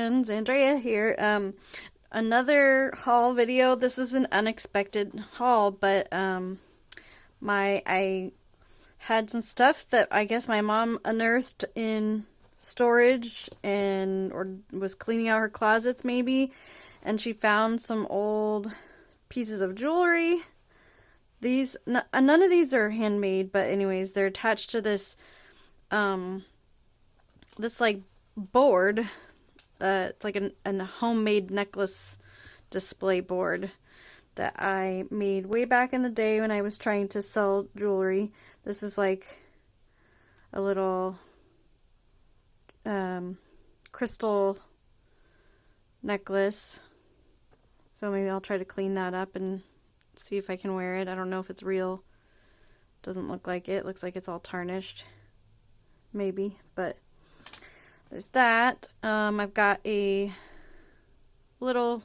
friends, Andrea here. Another haul video. This is an unexpected haul, but I had some stuff that I guess my mom unearthed in storage and or was cleaning out her closets maybe, and she found some old pieces of jewelry. None of these are handmade, but anyways, they're attached to this this like board. It's like a homemade necklace display board that I made way back in the day when I was trying to sell jewelry. This is like a little crystal necklace. So maybe I'll try to clean that up and see if I can wear it. I don't know if it's real. Doesn't look like it. Looks like it's all tarnished. Maybe, but there's that. I've got a little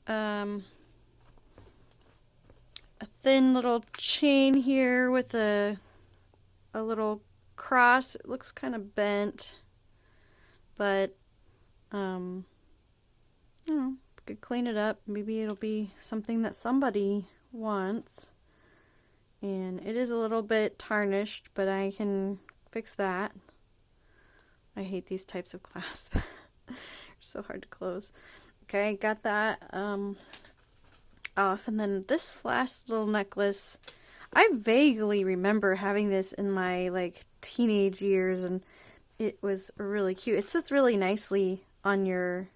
a thin little chain here with a little cross. It looks kind of bent, but I don't know, could clean it up. Maybe it'll be something that somebody wants. And it is a little bit tarnished, but I can fix that. I hate these types of clasps. They're so hard to close. Okay, got that off. And then this last little necklace, I vaguely remember having this in my like teenage years, and it was really cute. It sits really nicely on your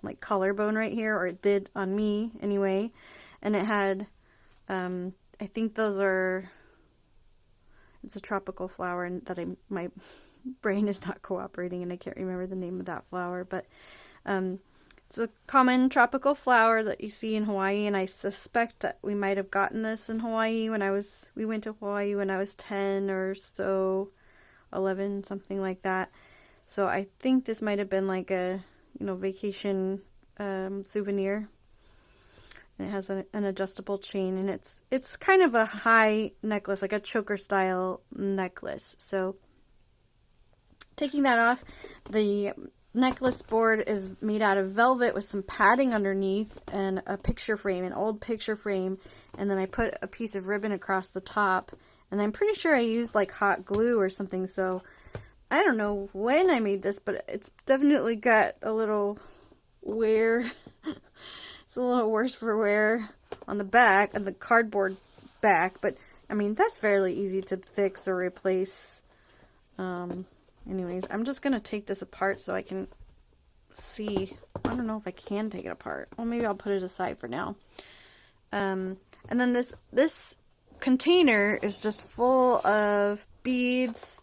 like collarbone right here, or it did on me anyway. And it had I think those are, it's a tropical flower, and that my brain is not cooperating and I can't remember the name of that flower, but it's a common tropical flower that you see in Hawaii, and I suspect that we might have gotten this in Hawaii we went to Hawaii when I was 10 or so, 11, something like that. So I think this might have been like a, vacation souvenir. And it has an adjustable chain, and it's kind of a high necklace, like a choker style necklace. So taking that off, the necklace board is made out of velvet with some padding underneath and a picture frame, an old picture frame, and then I put a piece of ribbon across the top, and I'm pretty sure I used like hot glue or something. So I don't know when I made this, but it's definitely got a little wear. It's a little worse for wear on the back, and the cardboard back, but I mean, that's fairly easy to fix or replace. Anyways, I'm just going to take this apart so I can see. I don't know if I can take it apart. Well, maybe I'll put it aside for now. And then this container is just full of beads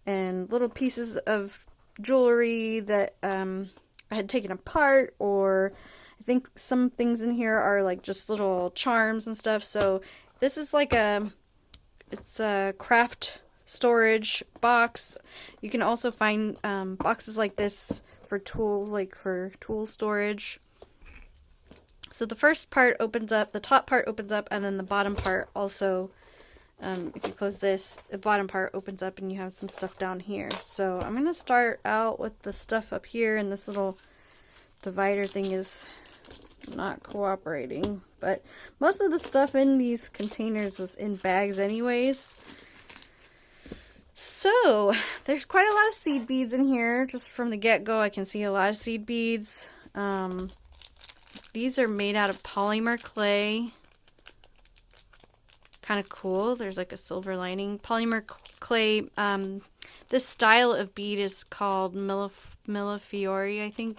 and little pieces of jewelry that I had taken apart, or I think some things in here are like just little charms and stuff. So this is like it's a craft storage box. You can also find boxes like this for tool storage. So the first part opens up, the top part opens up, and then the bottom part also, if you close this, the bottom part opens up and you have some stuff down here. So I'm going to start out with the stuff up here, and this little divider thing is not cooperating, but most of the stuff in these containers is in bags anyways. So there's quite a lot of seed beads in here. Just from the get-go, I can see a lot of seed beads. These are made out of polymer clay. Kind of cool. There's like a silver lining. Polymer clay. This style of bead is called Millefiori, I think.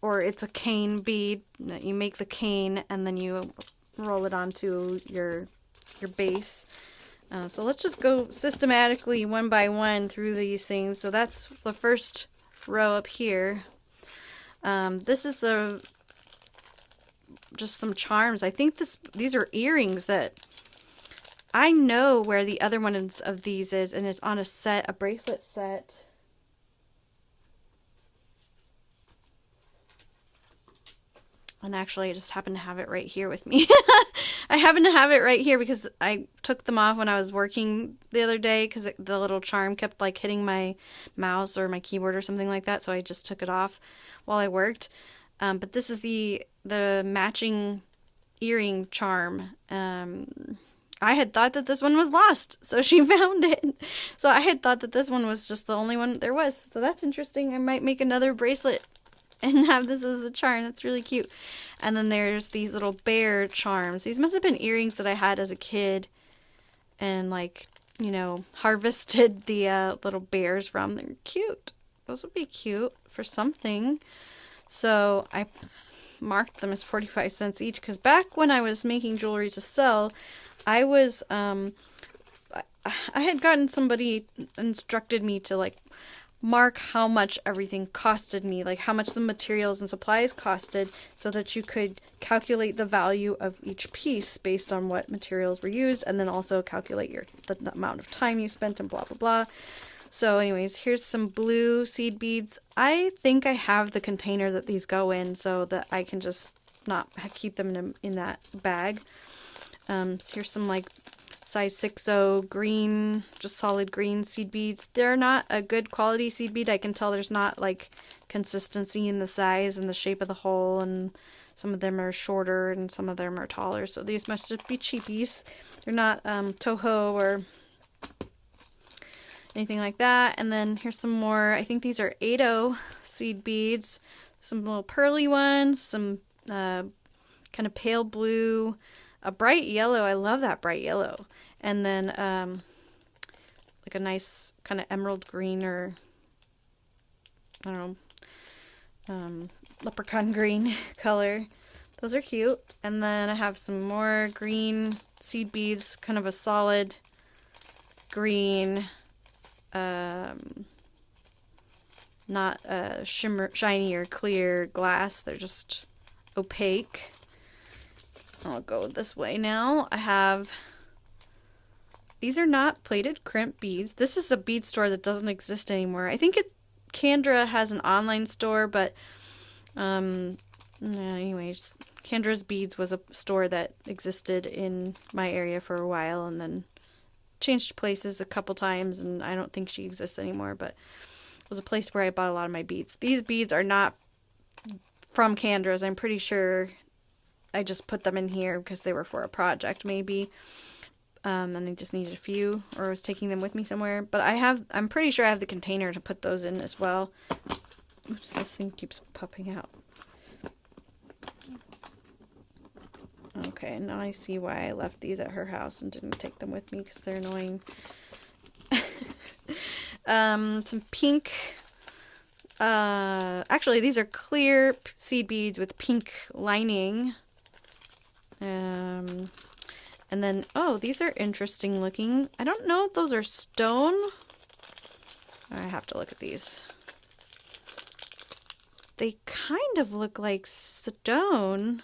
Or it's a cane bead. You make the cane and then you roll it onto your base. So let's just go systematically one by one through these things. So that's the first row up here. This is just some charms. I think these are earrings that I know where the other one of these is, and it's on a bracelet set. And actually, I just happen to have it right here with me. I happen to have it right here because I took them off when I was working the other day because the little charm kept like hitting my mouse or my keyboard or something like that. So I just took it off while I worked. But this is the matching earring charm. I had thought that this one was lost, so she found it. So I had thought that this one was just the only one there was. So that's interesting. I might make another bracelet and have this as a charm. That's really cute. And then there's these little bear charms. These must have been earrings that I had as a kid and like, you know, harvested the little bears from. They're cute. Those would be cute for something. So I marked them as 45 cents each because back when I was making jewelry to sell, I was I had gotten somebody instructed me to like mark how much everything costed me, like how much the materials and supplies costed, so that you could calculate the value of each piece based on what materials were used, and then also calculate the amount of time you spent and blah blah blah. So anyways, here's some blue seed beads. I think I have the container that these go in so that I can just not keep them in that bag. So here's some like size 6/0 green, just solid green seed beads. They're not a good quality seed bead. I can tell there's not like consistency in the size and the shape of the hole, and some of them are shorter and some of them are taller. So these must just be cheapies. They're not Toho or anything like that. And then here's some more. I think these are 8/0 seed beads. Some little pearly ones, some kind of pale blue, a bright yellow. I love that bright yellow. And then like a nice kind of emerald green, or I don't know, leprechaun green color. Those are cute. And then I have some more green seed beads, kind of a solid green, not a shiny or clear glass. They're just opaque. I'll go this way now. I have, these are not plated crimp beads. This is a bead store that doesn't exist anymore. I think Kendra has an online store, but anyways, Kendra's Beads was a store that existed in my area for a while and then changed places a couple times, and I don't think she exists anymore, but it was a place where I bought a lot of my beads. These beads are not from Kendra's. I'm pretty sure I just put them in here because they were for a project maybe, and I just needed a few, or was taking them with me somewhere. But I'm pretty sure I have the container to put those in as well. Oops, this thing keeps popping out. Okay, now I see why I left these at her house and didn't take them with me, because they're annoying. Some pink, actually these are clear seed beads with pink lining. And then, oh, these are interesting looking. I don't know if those are stone. I have to look at these. They kind of look like stone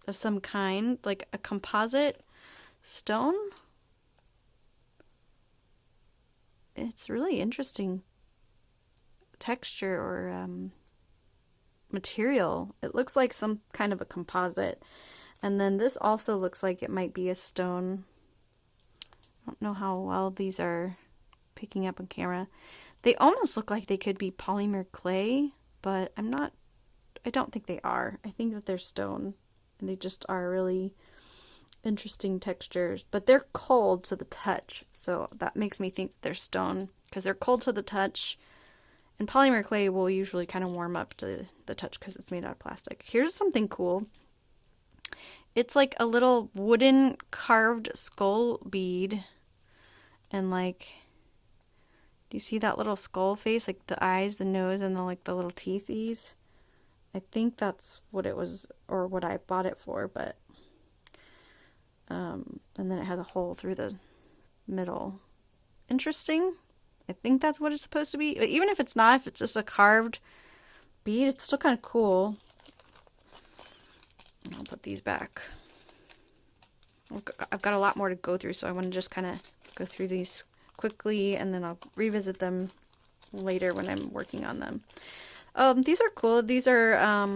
of some kind, like a composite stone. It's really interesting texture or material. It looks like some kind of a composite. And then this also looks like it might be a stone. I don't know how well these are picking up on camera. They almost look like they could be polymer clay, but I don't think they are. I think that they're stone, and they just are really interesting textures. But they're cold to the touch, so that makes me think they're stone, because they're cold to the touch. And polymer clay will usually kind of warm up to the touch because it's made out of plastic. Here's something cool. It's like a little wooden carved skull bead. And like, do you see that little skull face? Like the eyes, the nose, and the little teethies? I think that's what it was, or what I bought it for, but and then it has a hole through the middle. Interesting. I think that's what it's supposed to be. But even if it's not, if it's just a carved bead, it's still kind of cool. I'll put these back. I've got a lot more to go through, so I want to just kind of go through these quickly, and then I'll revisit them later when I'm working on them. These are cool. These are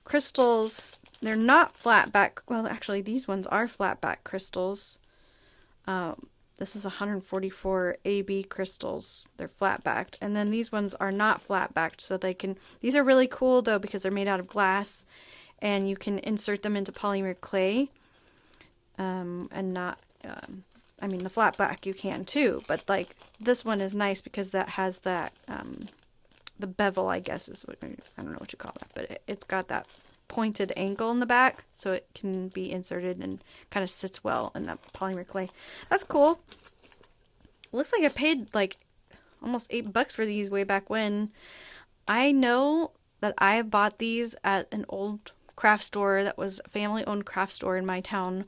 crystals. They're not flat back. Well, actually, these ones are flat back crystals. This is 144 AB crystals. They're flat backed. And then these ones are not flat backed, so they can, these are really cool though because they're made out of glass and you can insert them into polymer clay. And not, I mean, the flat back you can too, but like this one is nice because that has that, the bevel, I guess is what, I don't know what you call that, but it's got that pointed angle in the back so it can be inserted and kind of sits well in that polymer clay. That's cool. Looks like I paid like almost $8 for these way back when. I know that I bought these at an old craft store that was a family-owned craft store in my town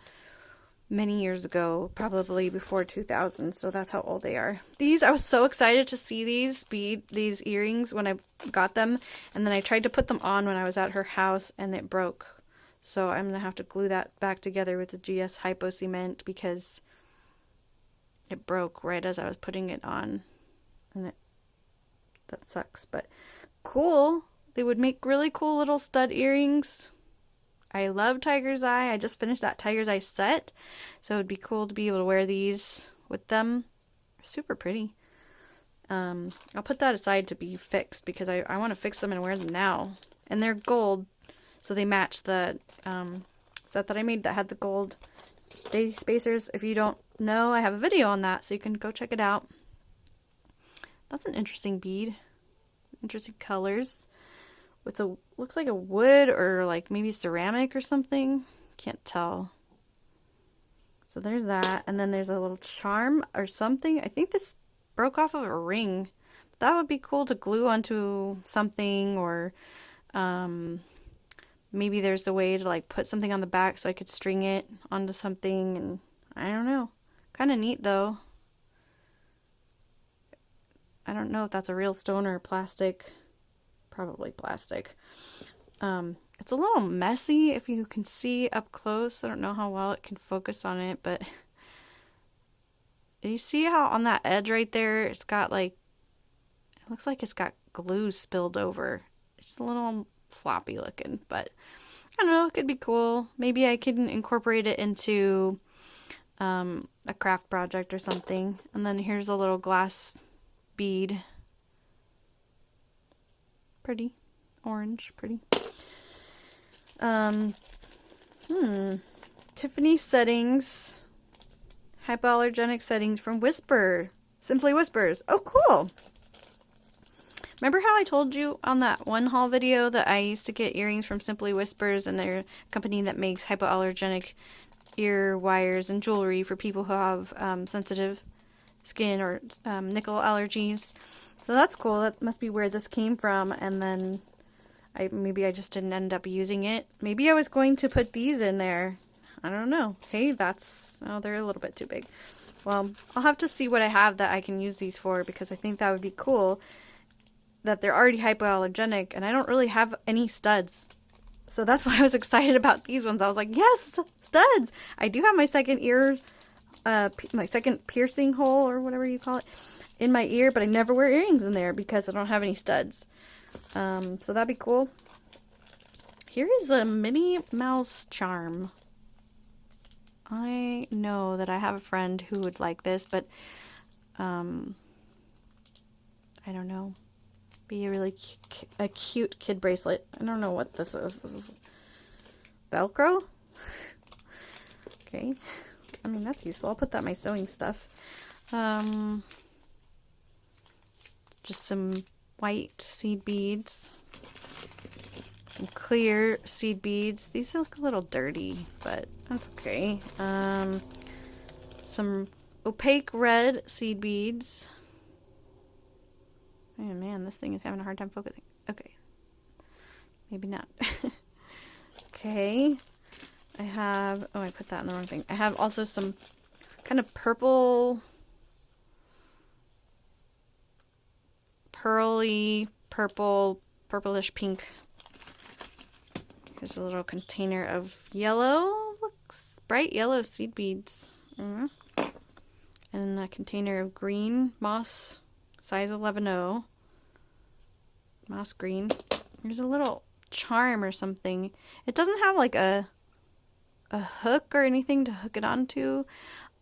many years ago, probably before 2000, so that's how old they are. These, I was so excited to see these earrings when I got them, and then I tried to put them on when I was at her house and it broke. So I'm gonna have to glue that back together with the GS Hypo Cement because it broke right as I was putting it on, and that sucks, but cool. They would make really cool little stud earrings. I love Tiger's Eye. I just finished that Tiger's Eye set, so it would be cool to be able to wear these with them. Super pretty. I'll put that aside to be fixed because I want to fix them and wear them now. And they're gold, so they match the set that I made that had the gold daisy spacers. If you don't know, I have a video on that, so you can go check it out. That's an interesting bead. Interesting colors. It's looks like a wood or like maybe ceramic or something. Can't tell. So there's that. And then there's a little charm or something. I think this broke off of a ring. That would be cool to glue onto something, or maybe there's a way to like put something on the back so I could string it onto something, and I don't know. Kind of neat though. I don't know if that's a real stone or plastic. Probably plastic. It's a little messy if you can see up close. I don't know how well it can focus on it, but you see how on that edge right there, it's got like, it looks like it's got glue spilled over. It's a little sloppy looking, but I don't know, it could be cool. Maybe I can incorporate it into a craft project or something. And then here's a little glass bead. Pretty. Orange. Pretty. Tiffany settings. Hypoallergenic settings from Whisper. Simply Whispers. Oh, cool. Remember how I told you on that one haul video that I used to get earrings from Simply Whispers, and they're a company that makes hypoallergenic ear wires and jewelry for people who have sensitive skin or nickel allergies. So that's cool. That must be where this came from, and then maybe I just didn't end up using it. Maybe I was going to put these in there. I don't know. Hey, they're a little bit too big. Well, I'll have to see what I have that I can use these for, because I think that would be cool that they're already hypoallergenic, and I don't really have any studs. So that's why I was excited about these ones. I was like, yes, studs! I do have my second my second piercing hole, or whatever you call it, in my ear, but I never wear earrings in there because I don't have any studs. So that'd be cool. Here is a Minnie Mouse charm. I know that I have a friend who would like this, but I don't know. Be a really a cute kid bracelet. I don't know what this is. This is Velcro? Okay. I mean, that's useful. I'll put that in my sewing stuff. Just some white seed beads. Some clear seed beads. These look a little dirty, but that's okay. Some opaque red seed beads. Oh man, this thing is having a hard time focusing. Okay. Maybe not. Okay. I have, I put that in the wrong thing. I have also some kind of pearly, purplish pink. Here's a little container of yellow, looks bright yellow seed beads. And a container of green moss, size 11-0. Moss green. Here's a little charm or something. It doesn't have like a hook or anything to hook it onto.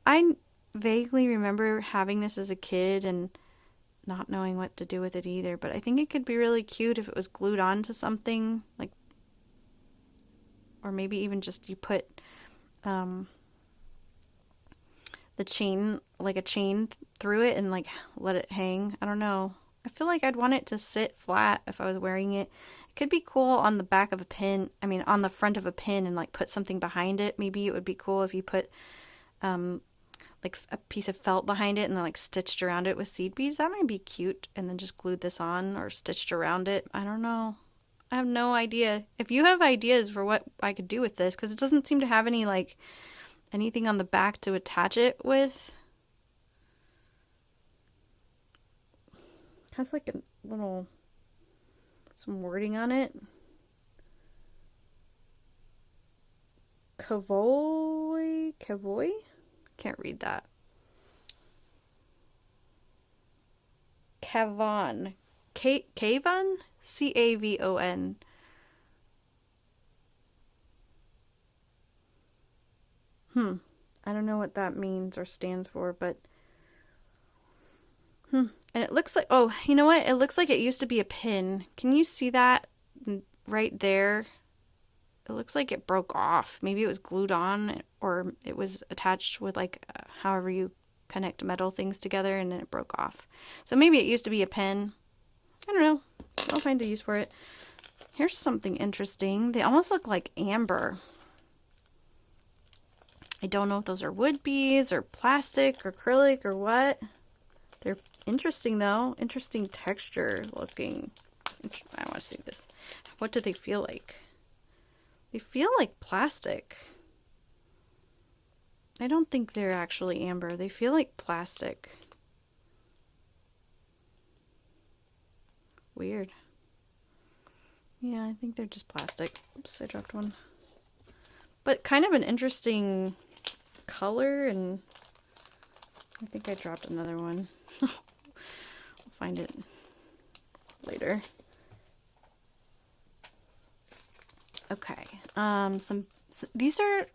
I vaguely remember having this as a kid and not knowing what to do with it either, but I think it could be really cute if it was glued onto something, like, or maybe even just you put the chain, like a chain through it and like let it hang. I don't know. I feel like I'd want it to sit flat if I was wearing it. It could be cool on the back of a pin, I mean on the front of a pin, and like put something behind it. Maybe it would be cool if you put like a piece of felt behind it and then like stitched around it with seed beads. That might be cute. And then just glued this on or stitched around it. I don't know. I have no idea. If you have ideas for what I could do with this, because it doesn't seem to have any like anything on the back to attach it with. It has like a little, some wording on it. Cavoy? Can't read that. Cavon. Cavon? Cavon. I don't know what that means or stands for, but and it looks like, oh, you know what? It looks like it used to be a pin. Can you see that right there? It looks like it broke off. Maybe it was glued on or it was attached with like however you connect metal things together and then it broke off. So maybe it used to be a pin. I don't know. I'll find a use for it. Here's something interesting. They almost look like amber. I don't know if those are wood beads or plastic or acrylic or what. They're interesting though. Interesting texture looking. I want to see this. What do they feel like? They feel like plastic. I don't think they're actually amber. They feel like plastic. Weird. Yeah, I think they're just plastic. Oops, I dropped one. But kind of an interesting color, and I think I dropped another one. I'll find it later. Okay. These are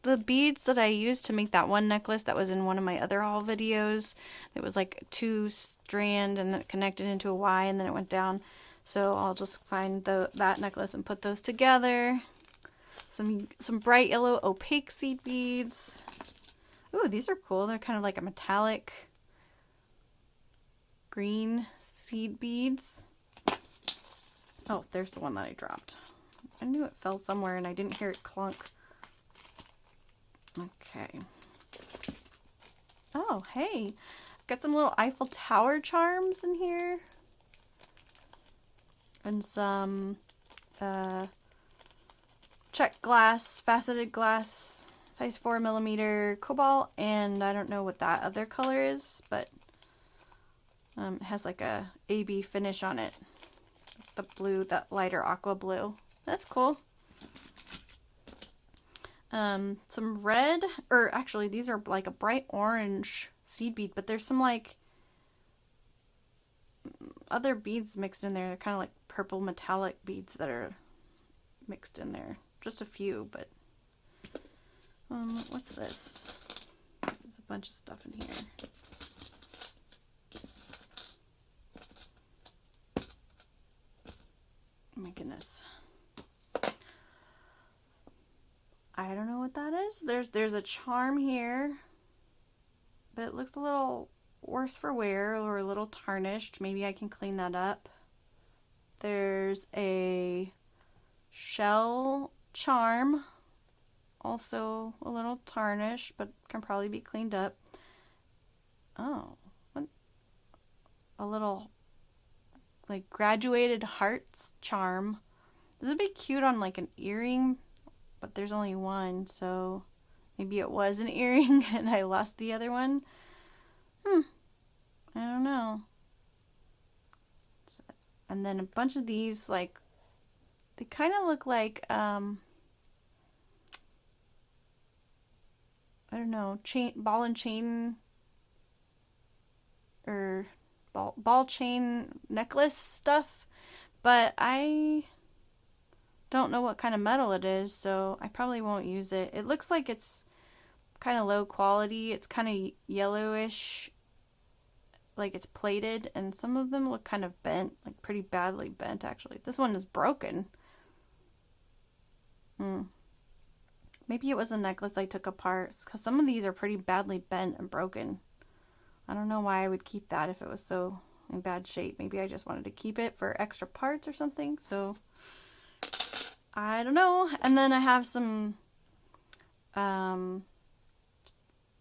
the beads that I used to make that one necklace that was in one of my other haul videos. It was like 2-strand and it connected into a Y and then it went down. So I'll just find that necklace and put those together. Some bright yellow opaque seed beads. Ooh, these are cool. They're kind of like a metallic green seed beads. Oh, there's the one that I dropped. I knew it fell somewhere and I didn't hear it clunk. Okay. Oh, hey. Got some little Eiffel Tower charms in here. And some check glass, faceted glass, size 4mm cobalt, and I don't know what that other color is, but it has like a AB finish on it. The blue, that lighter aqua blue. That's cool. Some red, or actually these are like a bright orange seed bead, but there's some like other beads mixed in there. They're kind of like purple metallic beads that are mixed in there. Just a few, but what's this? There's a bunch of stuff in here. Oh my goodness. I don't know what that is. There's a charm here, but it looks a little worse for wear or a little tarnished. Maybe I can clean that up. There's a shell charm, also a little tarnished, but can probably be cleaned up. Oh, what? A little like graduated hearts charm. This would be cute on like an earring, but there's only one, so maybe it was an earring and I lost the other one. I don't know. And then a bunch of these, like, they kind of look like, I don't know, ball and chain, or ball chain necklace stuff, but I don't know what kind of metal it is, so I probably won't use it. It looks like it's kind of low quality. It's kind of yellowish, like it's plated, and some of them look kind of bent, like pretty badly bent actually. This one is broken. Maybe it was a necklace I took apart, because some of these are pretty badly bent and broken. I don't know why I would keep that if it was so in bad shape. Maybe I just wanted to keep it for extra parts or something, so I don't know. And then I have some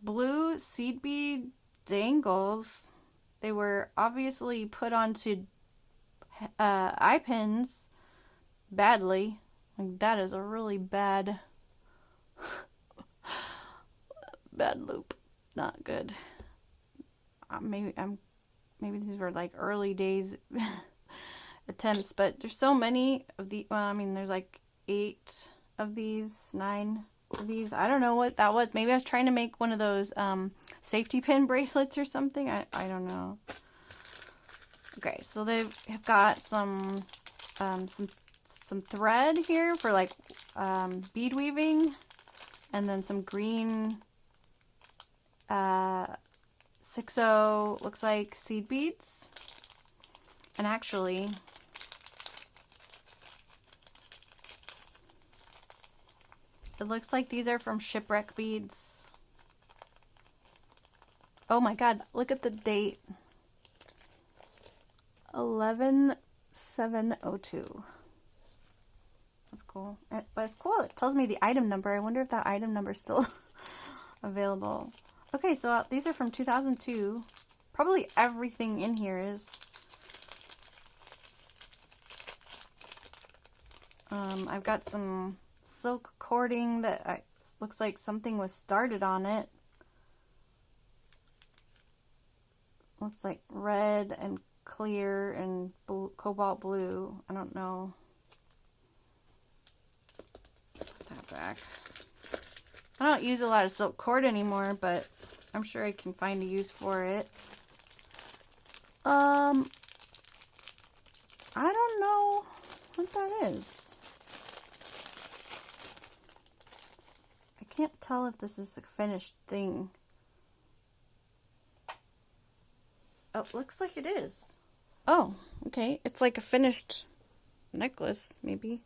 blue seed bead dangles. They were obviously put onto eye pins badly. Like, that is a really bad loop. Not good. Maybe these were like early days attempts, but there's so many of the. Well, I mean, there's like 8 of these, 9 of these. I don't know what that was. Maybe I was trying to make one of those safety pin bracelets or something. I don't know. Okay, so they have got some thread here for like bead weaving, and then some green 6/0 looks like seed beads. And actually, it looks like these are from Shipwreck Beads. Oh my god, look at the date. 11/7/02. That's cool. But it's cool. It tells me the item number. I wonder if that item number is still available. Okay, so these are from 2002. Probably everything in here is. I've got some silk cording that looks like something was started on it. Looks like red and clear and cobalt blue. I don't know. Put that back. I don't use a lot of silk cord anymore, but I'm sure I can find a use for it. I don't know what that is. I can't tell if this is a finished thing. Oh, it looks like it is. Oh, okay. It's like a finished necklace, maybe.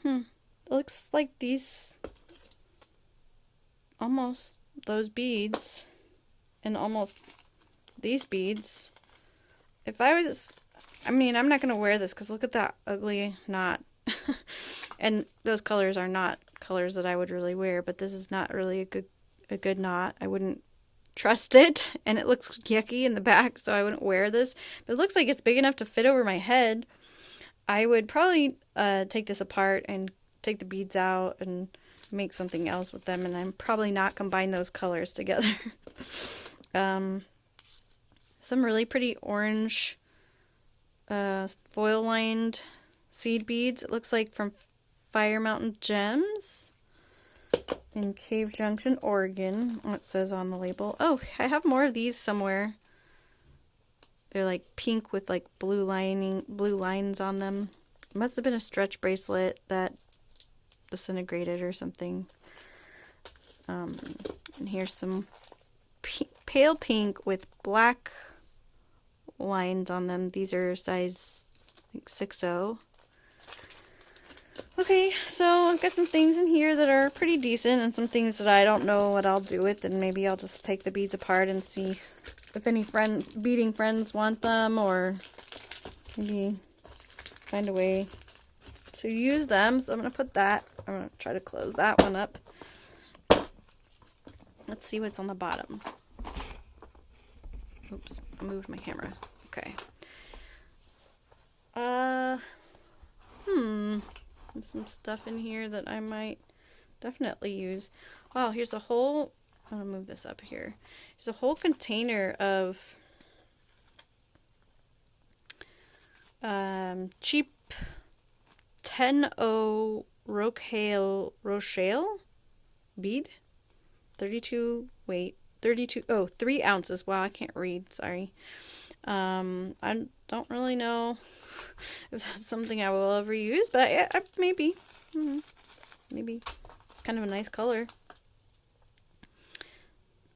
It looks like these, almost those beads, and almost these beads. If I was, I mean, I'm not going to wear this because look at that ugly knot. And those colors are not colors that I would really wear, but this is not really a good knot. I wouldn't trust it, and it looks yucky in the back, so I wouldn't wear this. But it looks like it's big enough to fit over my head. I would probably take this apart and take the beads out and make something else with them, and I'm probably not combine those colors together. Some really pretty orange foil-lined seed beads. It looks like from Fire Mountain Gems in Cave Junction, Oregon. It says on the label. Oh, I have more of these somewhere. They're like pink with like blue lines on them. It must have been a stretch bracelet that disintegrated or something. And here's some pale pink with black lines on them. These are size, I think, 6/0. Okay, so I've got some things in here that are pretty decent and some things that I don't know what I'll do with, and maybe I'll just take the beads apart and see if any beading friends want them, or maybe find a way to use them. So I'm going to put that, I'm going to try to close that one up. Let's see what's on the bottom. Oops, I moved my camera. Okay. There's some stuff in here that I might definitely use. Wow, here's a whole, I'm gonna move this up here. There's a whole container of cheap 10/0 Rochelle bead. 32 weight. 3 ounces. Wow, I can't read. Sorry. I don't really know if that's something I will ever use, but maybe. Maybe. Kind of a nice color.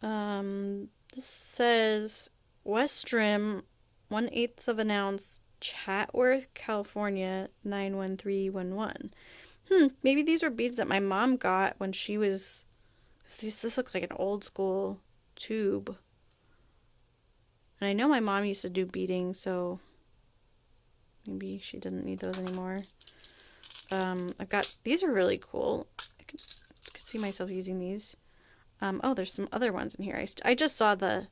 This says West Rim, 1/8 of an ounce, Chatworth, California, 91311. Maybe these were beads that my mom got when she was... This looks like an old school tube. And I know my mom used to do beading, so maybe she didn't need those anymore. I've got... These are really cool. I could see myself using these. Oh, there's some other ones in here. I just saw the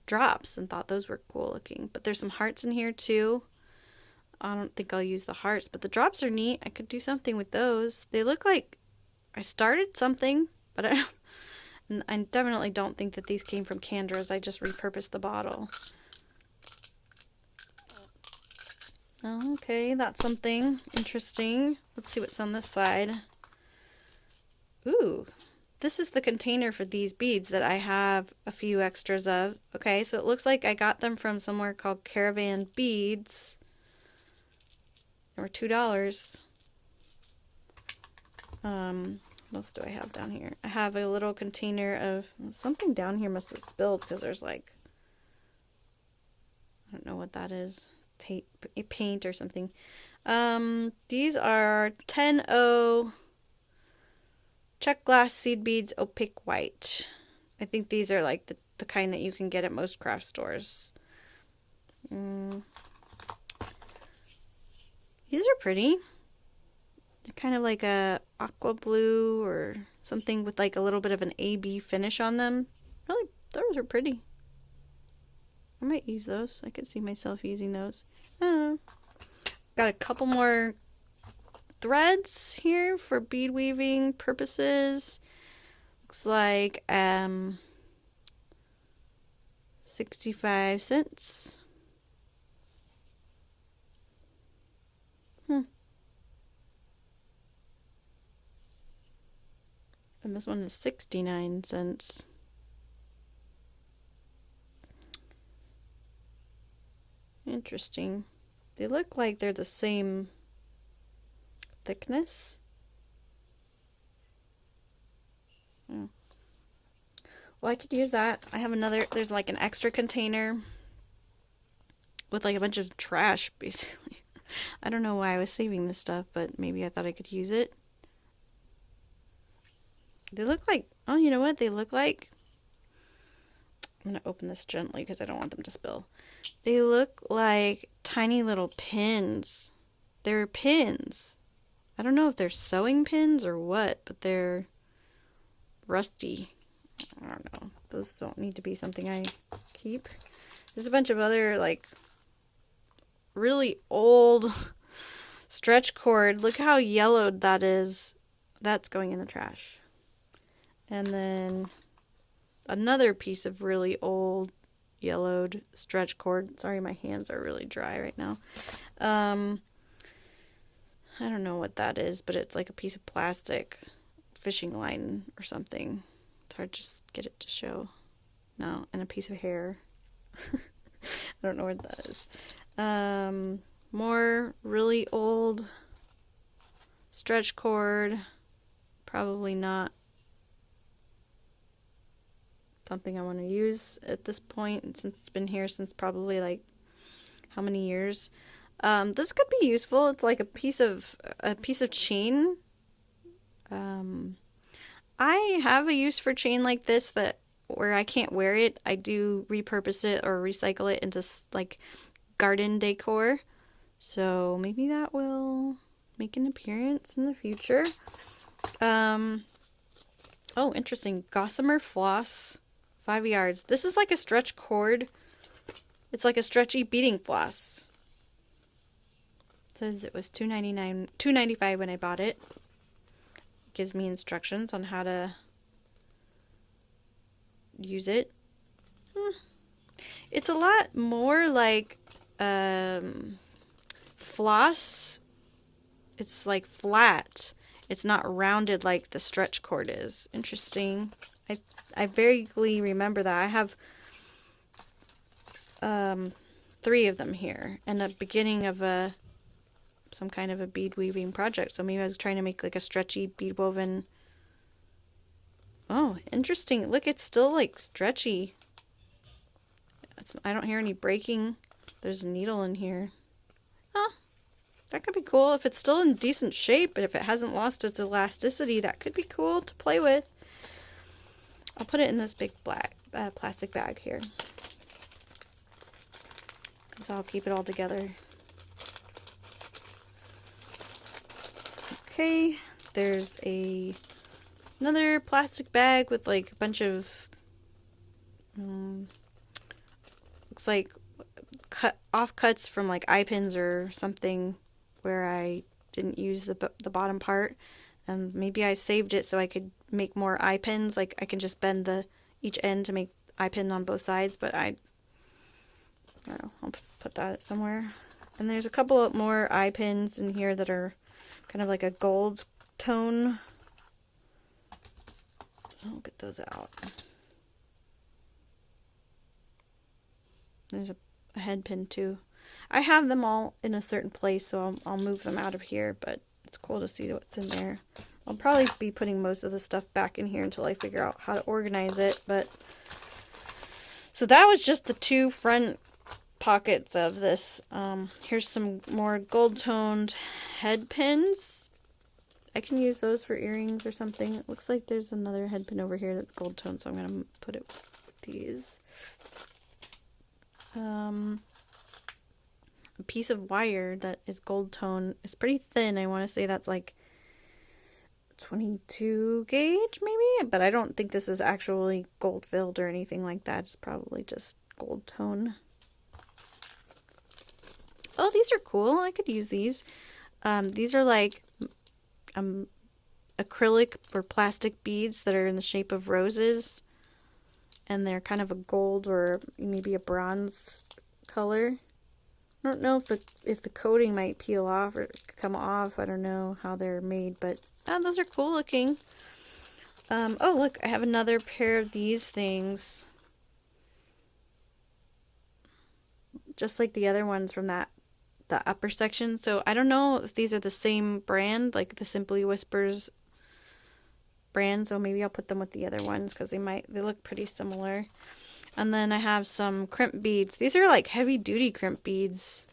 drops and thought those were cool looking. But there's some hearts in here too. I don't think I'll use the hearts, but the drops are neat. I could do something with those. They look like I started something, but I definitely don't think that these came from Candra's. I just repurposed the bottle. Okay, that's something interesting. Let's see what's on this side. Ooh, this is the container for these beads that I have a few extras of. Okay, so it looks like I got them from somewhere called Caravan Beads. They were $2. What else do I have down here? I have a little container of... Something down here must have spilled because there's like... I don't know what that is. Tape, paint or something. These are 10-0 check glass seed beads, opaque white. I think these are like the kind that you can get at most craft stores. These are pretty. They're kind of like a aqua blue or something with like a little bit of an AB finish on them. Really, those are pretty. I might use those. I could see myself using those. Got a couple more threads here for bead weaving purposes. Looks like 65 cents. And this one is 69 cents. Interesting. They look like they're the same thickness. Oh. Well, I could use that. I have another, there's like an extra container with like a bunch of trash, basically. I don't know why I was saving this stuff, but maybe I thought I could use it. They look like, oh, you know what? They look like, I'm going to open this gently because I don't want them to spill. They look like tiny little pins. They're pins. I don't know if they're sewing pins or what, but they're rusty. I don't know. Those don't need to be something I keep. There's a bunch of other, like, really old stretch cord. Look how yellowed that is. That's going in the trash. And then another piece of really old yellowed stretch cord. Sorry, my hands are really dry right now. I don't know what that is, but it's like a piece of plastic fishing line or something. It's hard to just get it to show. No, and a piece of hair. I don't know what that is. More really old stretch cord. Probably not something I want to use at this point, since it's been here since probably like how many years. This could be useful. It's like a piece of chain. I have a use for chain like this that where I can't wear it. I do repurpose it or recycle it into like garden decor. So maybe that will make an appearance in the future. Oh, interesting. Gossamer floss, 5 yards. This is like a stretch cord. It's like a stretchy beading floss. It says it was $2.95 when I bought it. Gives me instructions on how to use it. It's a lot more like floss. It's like flat. It's not rounded like the stretch cord is. Interesting. I vaguely remember that. I have three of them here, and a beginning of some kind of a bead weaving project. So maybe I was trying to make like a stretchy bead woven. Oh, interesting. Look, it's still like stretchy. I don't hear any breaking. There's a needle in here. Oh, that could be cool. If it's still in decent shape, but if it hasn't lost its elasticity, that could be cool to play with. I'll put it in this big black plastic bag here, because I'll keep it all together. Okay, there's another plastic bag with like a bunch of looks like offcuts from like eye pins or something where I didn't use the bottom part, and maybe I saved it so I could make more eye pins. Like I can just bend each end to make eye pin on both sides, but I don't know, I'll put that somewhere. And there's a couple of more eye pins in here that are kind of like a gold tone. I'll get those out. There's a head pin too. I have them all in a certain place, so I'll move them out of here, but it's cool to see what's in there. I'll probably be putting most of the stuff back in here until I figure out how to organize it, but so that was just the two front pockets of this. Here's some more gold toned head pins. I can use those for earrings or something. It looks like there's another head pin over here that's gold toned, so I'm gonna put it with these. A piece of wire that is gold tone. It's pretty thin. I want to say that's like 22 gauge maybe, but I don't think this is actually gold filled or anything like that. It's probably just gold tone. Oh, these are cool. I could use these. These are like acrylic or plastic beads that are in the shape of roses, and they're kind of a gold or maybe a bronze color. I don't know if the coating might peel off or come off. I don't know how they're made, but those are cool looking. Oh, look, I have another pair of these things. Just like the other ones from the upper section. So I don't know if these are the same brand, like the Simply Whispers brand. So maybe I'll put them with the other ones because they look pretty similar. And then I have some crimp beads. These are like heavy duty crimp beads.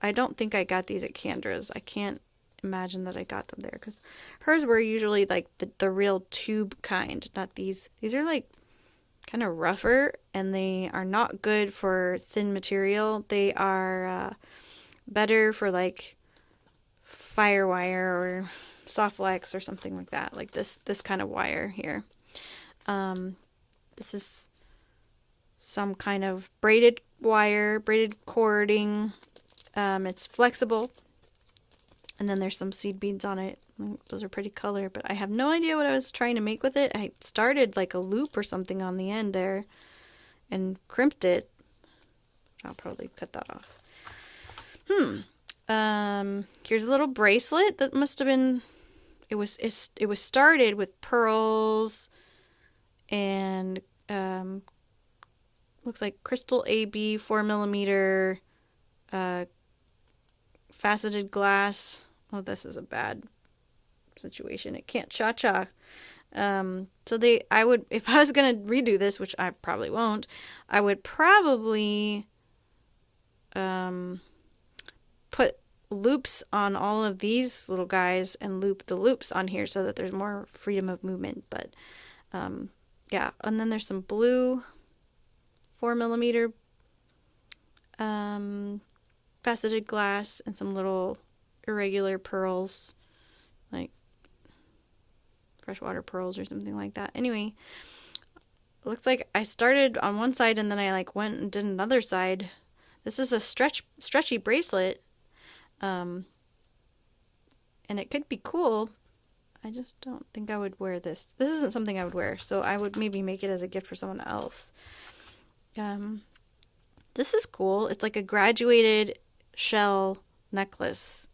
I don't think I got these at Candra's. I can't imagine that I got them there because hers were usually like the real tube kind, not these. These are like kind of rougher, and they are not good for thin material. They are better for like firewire or soft flex or something like that, like this kind of wire here. This is some kind of braided wire, braided cording. It's flexible, and then there's some seed beads on it. Those are pretty color, but I have no idea what I was trying to make with it. I started like a loop or something on the end there and crimped it. I'll probably cut that off. Here's a little bracelet that must have been, it was started with pearls and looks like crystal AB 4mm faceted glass. Oh, this is a bad situation. It can't cha-cha. So I would, if I was gonna redo this, which I probably won't, I would probably put loops on all of these little guys and loop the loops on here so that there's more freedom of movement. But yeah, and then there's some blue 4mm faceted glass and some little irregular pearls, like freshwater pearls or something like that. Anyway, it looks like I started on one side and then I like went and did another side. This is a stretchy bracelet, and it could be cool. I just don't think I would wear this. This isn't something I would wear, so I would maybe make it as a gift for someone else. This is cool. It's like a graduated shell necklace.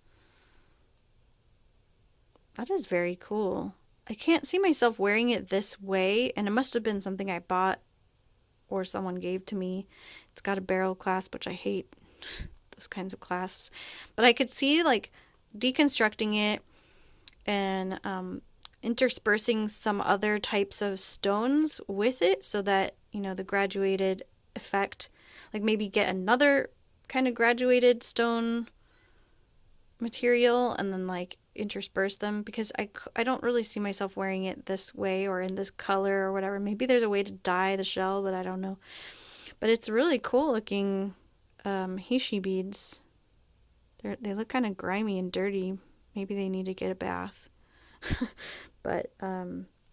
That is very cool. I can't see myself wearing it this way, and it must have been something I bought or someone gave to me. It's got a barrel clasp, which I hate those kinds of clasps. But I could see like deconstructing it and interspersing some other types of stones with it so that, you know, the graduated effect, like maybe get another kind of graduated stone material and then like intersperse them, because I don't really see myself wearing it this way or in this color or whatever. Maybe there's a way to dye the shell, but I don't know. But it's really cool looking Hishi beads. They look kind of grimy and dirty. Maybe they need to get a bath. But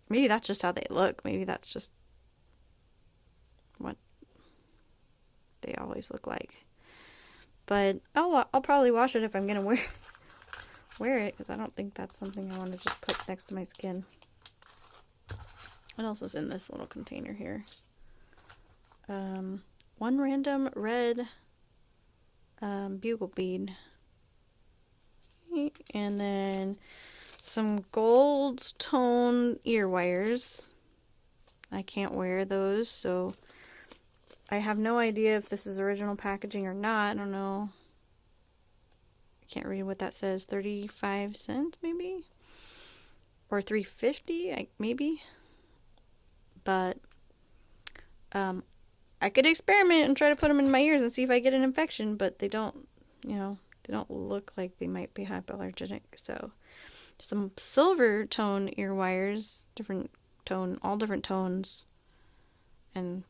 maybe that's just how they look. Maybe that's just what they always look like. But I'll probably wash it if I'm gonna wear it, because I don't think that's something I want to just put next to my skin. What else is in this little container here? One random red bugle bead, and then some gold tone ear wires. I can't wear those, so I have no idea if this is original packaging or not. I don't know. I can't read what that says. 35 cents maybe? Or $3.50 maybe? But I could experiment and try to put them in my ears and see if I get an infection, but they don't, you know, they don't look like they might be hypoallergenic. So some silver tone ear wires, all different tones and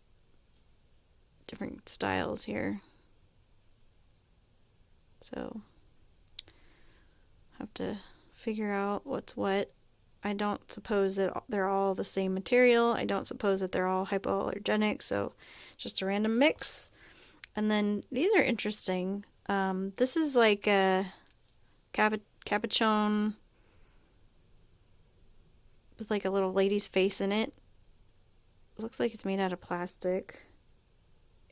different styles here. So have to figure out what's what. I don't suppose that they're all the same material. I don't suppose that they're all hypoallergenic, so just a random mix. And then these are interesting. This is like a capuchon with like a little lady's face in it. It looks like it's made out of plastic,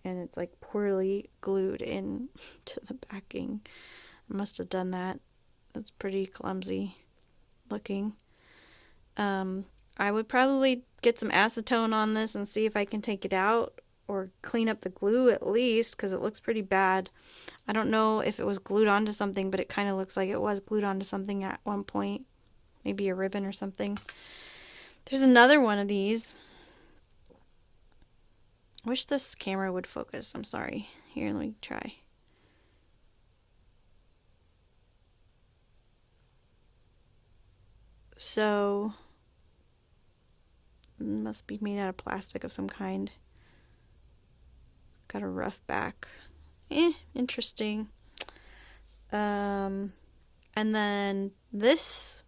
and it's like poorly glued in to the backing. I must have done that. That's pretty clumsy looking. I would probably get some acetone on this and see if I can take it out or clean up the glue at least, because it looks pretty bad. I don't know if it was glued onto something, but it kind of looks like it was glued onto something at one point. Maybe a ribbon or something. There's another one of these. I wish this camera would focus. I'm sorry. Here, let me try. So, it must be made out of plastic of some kind. Got a rough back. Interesting. And then this,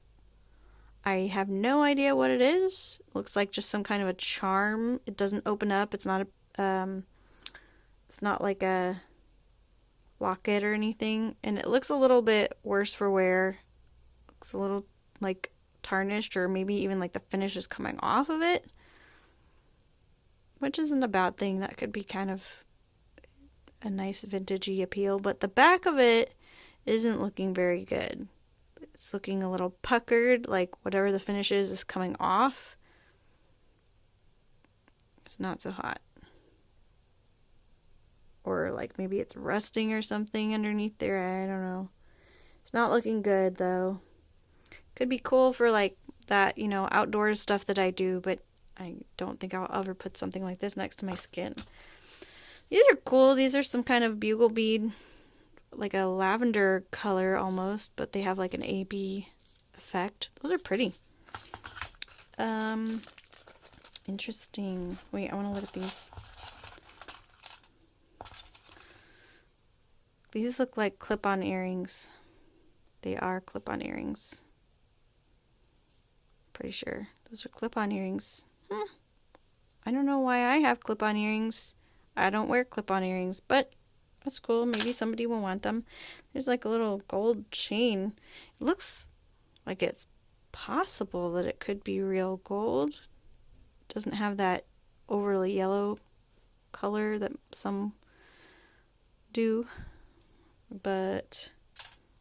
I have no idea what it is. It looks like just some kind of a charm. It doesn't open up. It's not like a locket or anything. And it looks a little bit worse for wear. Looks a little like tarnished, or maybe even like the finish is coming off of it, which isn't a bad thing. That could be kind of a nice vintagey appeal, but the back of it isn't looking very good. It's looking a little puckered, like whatever the finish is coming off. It's not so hot. Or like maybe it's rusting or something underneath there. I don't know. It's not looking good though. Could be cool for like that, you know, outdoors stuff that I do, but I don't think I'll ever put something like this next to my skin. These are cool. These are some kind of bugle bead, like a lavender color almost, but they have like an AB effect. Those are pretty. Interesting. Wait, I want to look at these. These look like clip-on earrings. They are clip-on earrings. Pretty sure. Those are clip-on earrings. I don't know why I have clip-on earrings. I don't wear clip-on earrings, but that's cool. Maybe somebody will want them. There's like a little gold chain. It looks like it's possible that it could be real gold. It doesn't have that overly yellow color that some do, but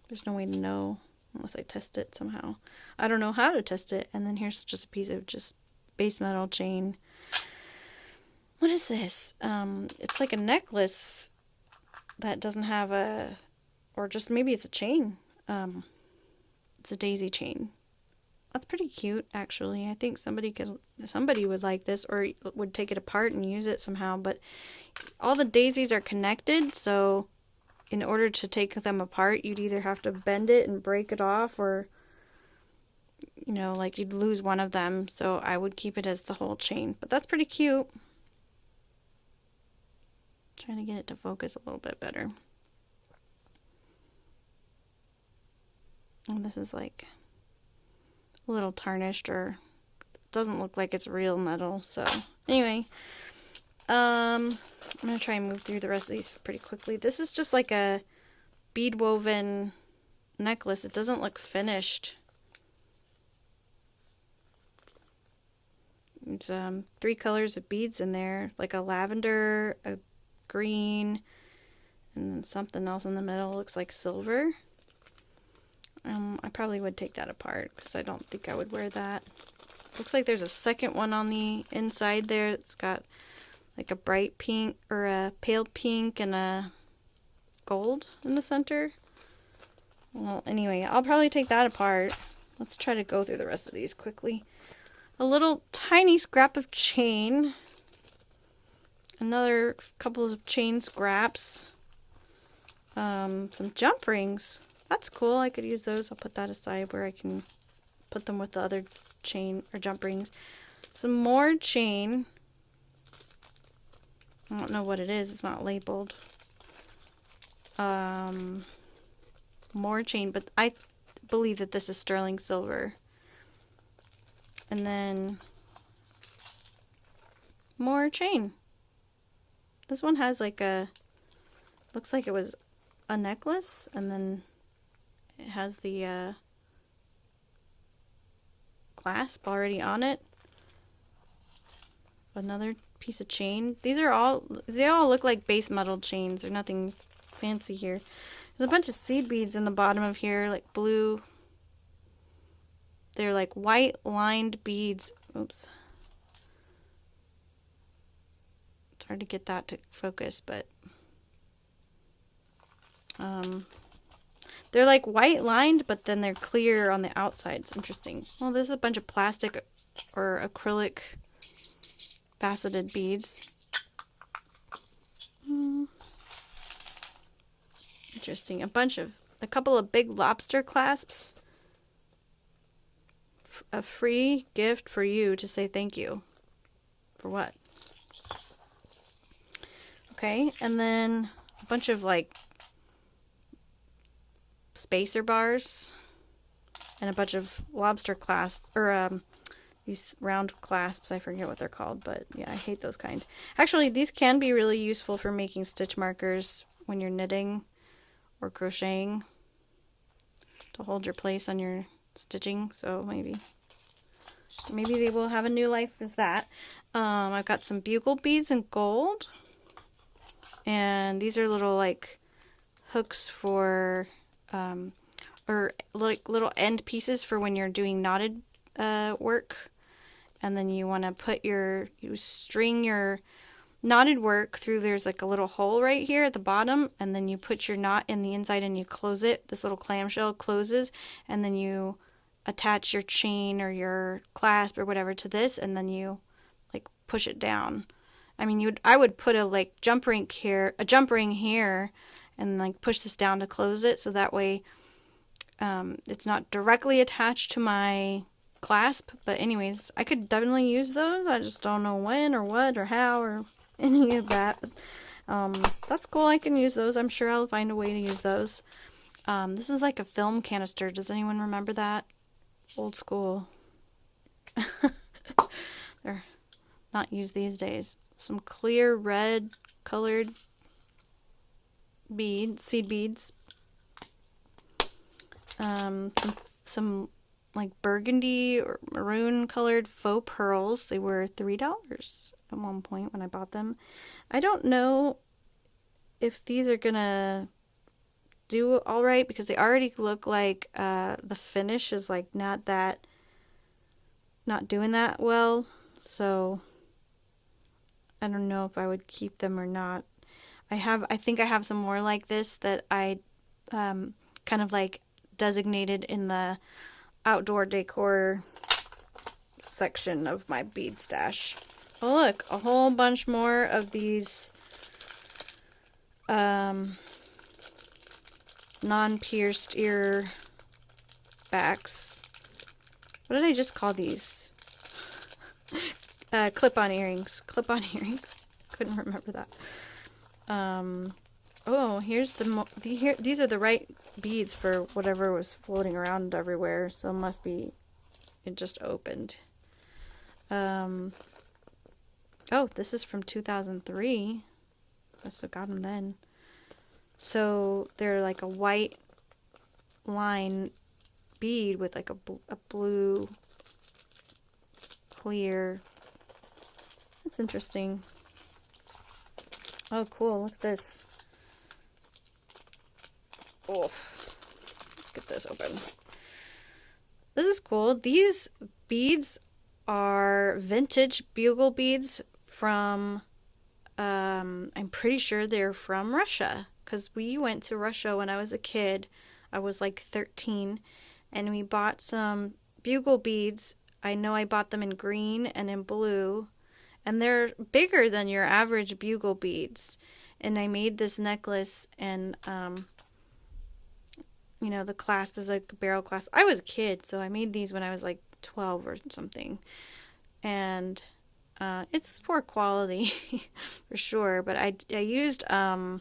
there's no way to know unless I test it somehow. I don't know how to test it. And then here's just a piece of just base metal chain. What is this? It's like a necklace that doesn't have a, or just maybe it's a chain. It's a daisy chain. That's pretty cute, actually. I think somebody would like this or would take it apart and use it somehow. But all the daisies are connected, so in order to take them apart, you'd either have to bend it and break it off, or like you'd lose one of them. So I would keep it as the whole chain. But that's pretty cute. Trying to get it to focus a little bit better. And this is like a little tarnished, or doesn't look like it's real metal. So anyway, I'm gonna try and move through the rest of these pretty quickly. This is just like a bead woven necklace. It doesn't look finished. It's 3 colors of beads in there, like a lavender, a green, and then something else in the middle. Looks like silver. I probably would take that apart because I don't think I would wear that. Looks like there's a second one on the inside there. It's got like a bright pink or a pale pink and a gold in the center. Well, anyway, I'll probably take that apart. Let's try to go through the rest of these quickly. A little tiny scrap of chain. Another couple of chain scraps. Some jump rings. That's cool. I could use those. I'll put that aside where I can put them with the other chain or jump rings. Some more chain. I don't know what it is. It's not labeled. More chain, but I believe that this is sterling silver. And then more chain. This one has like looks like it was a necklace, and then it has the clasp already on it. Another piece of chain. They all look like base metal chains. There's nothing fancy here. There's a bunch of seed beads in the bottom of here, like blue. They're like white lined beads. Oops. It's hard to get that to focus, but they're like white lined, but then they're clear on the outside. It's interesting. Well, there's a bunch of plastic or acrylic faceted beads. Interesting. A couple of big lobster clasps. A free gift for you to say thank you. For what? Okay, and then a bunch of like spacer bars and a bunch of lobster clasps, or these round clasps. I forget what they're called, but yeah, I hate those kind. Actually, these can be really useful for making stitch markers when you're knitting or crocheting to hold your place on your stitching. So maybe they will have a new life as that. I've got some bugle beads in gold, and these are little like hooks for or like little end pieces for when you're doing knotted work, and then you want to you string your knotted work through. There's like a little hole right here at the bottom, and then you put your knot in the inside and you close it. This little clamshell closes, and then you attach your chain or your clasp or whatever to this, and then you like push it down. I mean, I would put a jump ring here, and like push this down to close it, so that way it's not directly attached to my clasp. But anyways, I could definitely use those. I just don't know when or what or how or any of that. That's cool. I can use those. I'm sure I'll find a way to use those. This is like a film canister. Does anyone remember that? Old school. They're not used these days. Some clear red colored seed beads. Some like burgundy or maroon colored faux pearls. They were $3 at one point when I bought them. I don't know if these are gonna do all right because they already look like the finish is like not doing that well. So I don't know if I would keep them or not. I think I have some more like this that I kind of like designated in the outdoor decor section of my bead stash. Oh look, a whole bunch more of these non-pierced ear backs. What did I just call these? Clip-on earrings. Clip-on earrings. Couldn't remember that. Oh, here's these are the right beads for whatever was floating around everywhere. So it must be it just opened. Oh, this is from 2003. Must have got them then. So they're like a white line bead with like a blue clear. That's interesting. Oh, cool. Look at this. Oh, let's get this open. This is cool. These beads are vintage bugle beads from, I'm pretty sure they're from Russia, because we went to Russia when I was a kid. I was like 13, and we bought some bugle beads. I know I bought them in green and in blue, and they're bigger than your average bugle beads. And I made this necklace, and you know, the clasp is like a barrel clasp. I was a kid, so I made these when I was like 12 or something. And it's poor quality for sure, but I used why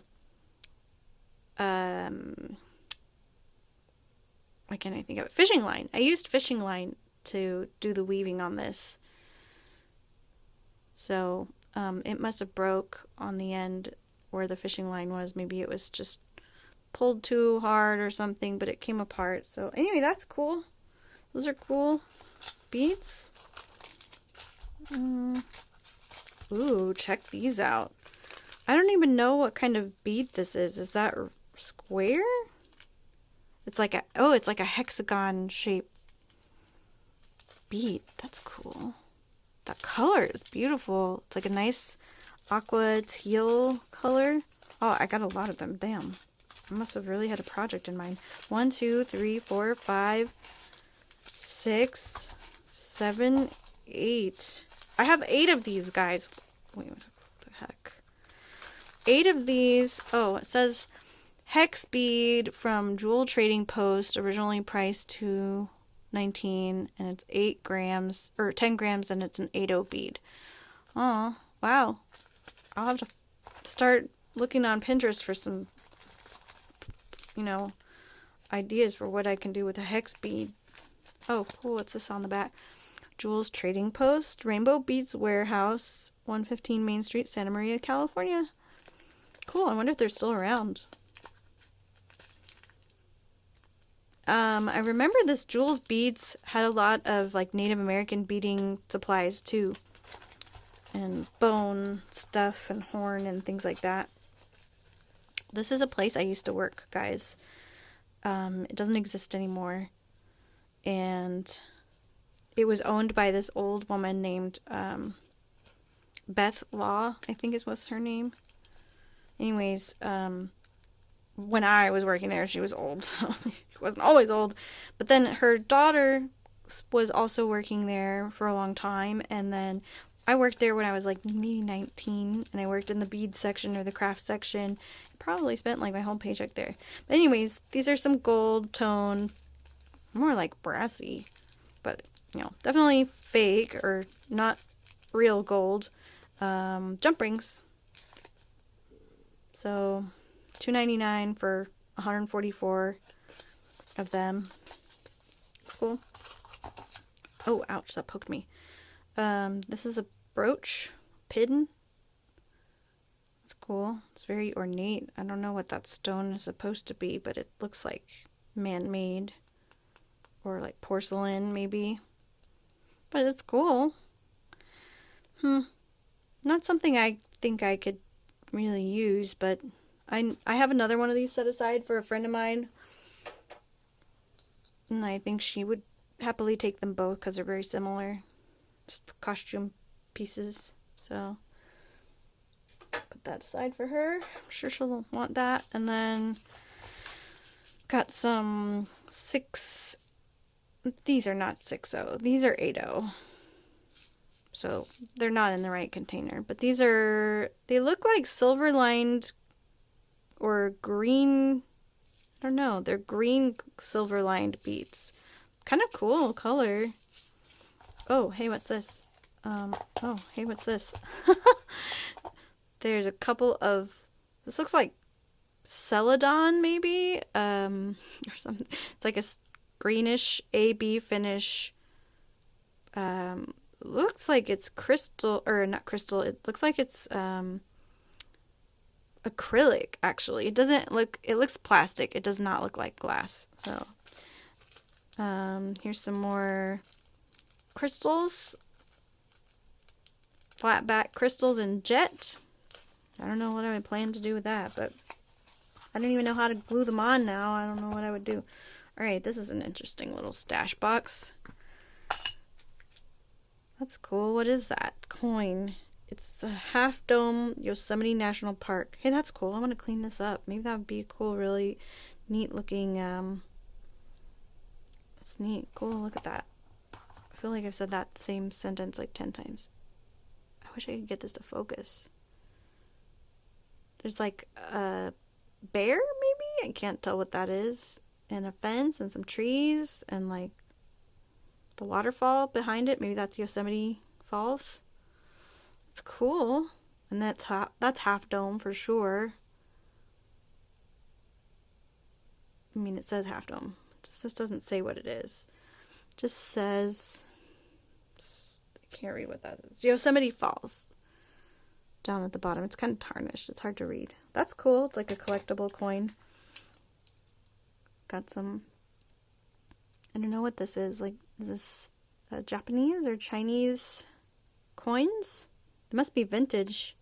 can't I think of it? Fishing line. I used fishing line to do the weaving on this. So it must have broke on the end where the fishing line was. Maybe it was just pulled too hard or something, but it came apart. So anyway, that's cool. Those are cool beads. Ooh, check these out. I don't even know what kind of bead this is. Is that square? It's like it's like a hexagon shaped bead. That's cool. That color is beautiful. It's like a nice aqua teal color. Oh, I got a lot of them. Damn. I must have really had a project in mind. 1, 2, 3, 4, 5, 6, 7, 8. I have 8 of these, guys. Wait, what the heck? 8 of these. Oh, it says hex bead from Jewel Trading Post, originally priced $2.19, and it's 8 grams, or 10 grams, and it's an 8/0 bead. Oh, wow. I'll have to start looking on Pinterest for some, you know, ideas for what I can do with a hex bead. Oh, cool. What's this on the back? Jewel's Trading Post, Rainbow Beads Warehouse, 115 Main Street, Santa Maria, California. Cool. I wonder if they're still around. I remember this Jewel's Beads had a lot of like Native American beading supplies too. And bone stuff and horn and things like that. This is a place I used to work, guys. It doesn't exist anymore. And it was owned by this old woman named Beth Law, I think was her name. Anyways, when I was working there, she was old, so she wasn't always old. But then her daughter was also working there for a long time, and then I worked there when I was like maybe 19, and I worked in the bead section or the craft section. Probably spent like my whole paycheck there. But anyways, these are some gold tone, more like brassy, but you know, definitely fake or not real gold jump rings. So $2.99 for 144 of them. It's cool. Oh, ouch, that poked me. This is a brooch pin. It's cool. It's very ornate. I don't know what that stone is supposed to be, but it looks like man-made or like porcelain maybe. But it's cool. Not something I think I could really use, but I have another one of these set aside for a friend of mine, and I think she would happily take them both because they're very similar. Just costume pieces. So put that aside for her. I'm sure she'll want that. And then got some 6. These are not 6-0. These are 8-0. So they're not in the right container. But these are, they look like silver lined or green. I don't know. They're green silver lined beads. Kind of cool color. Oh, hey, what's this? Oh, hey, what's this? There's a couple of, this looks like celadon maybe, or something. It's like a greenish AB finish. Looks like it's crystal, or not crystal. It looks like it's acrylic. Actually, it doesn't look. It looks plastic. It does not look like glass. So, here's some more crystals. Flat back crystals in jet. I don't know what I would plan to do with that, but I don't even know how to glue them on now. I don't know what I would do. Alright, this is an interesting little stash box. That's cool. What is that? Coin. It's a half dome Yosemite National Park. Hey, that's cool. I want to clean this up. Maybe that would be a cool, really neat looking, it's neat. Cool, look at that. I feel like I've said that same sentence like 10 times. I wish I could get this to focus. There's like a bear, maybe? I can't tell what that is. And a fence and some trees and like the waterfall behind it. Maybe that's Yosemite Falls. It's cool. And that's half dome for sure. I mean, it says half dome. This doesn't say what it is. It just says, I can't read what that is. Yosemite Falls. Down at the bottom. It's kind of tarnished. It's hard to read. That's cool. It's like a collectible coin. Got some, I don't know what this is. Like, is this Japanese or Chinese coins? It must be vintage.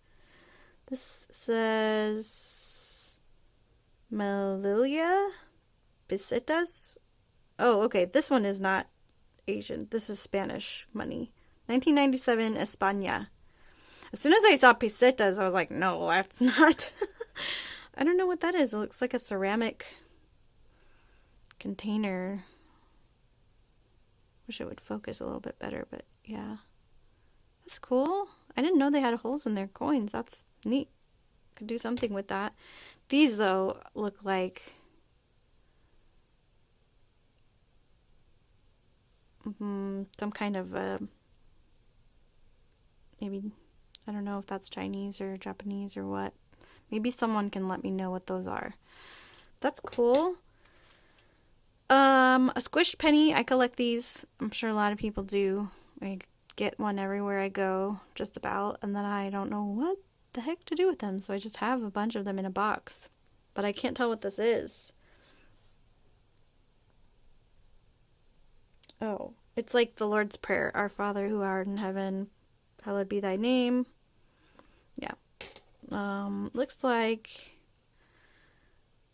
This says Melilla Pesetas. Oh, okay. This one is not Asian. This is Spanish money. 1997 España. As soon as I saw pesetas, I was like, no, that's not. I don't know what that is. It looks like a ceramic container. Wish it would focus a little bit better, but yeah. That's cool. I didn't know they had holes in their coins. That's neat. Could do something with that. These, though, look like some kind of maybe, I don't know if that's Chinese or Japanese or what. Maybe someone can let me know what those are. That's cool. A squished penny. I collect these. I'm sure a lot of people do. I get one everywhere I go, just about, and then I don't know what the heck to do with them, so I just have a bunch of them in a box. But I can't tell what this is. Oh, it's like the Lord's Prayer. Our Father who art in heaven, hallowed be thy name. Yeah. Looks like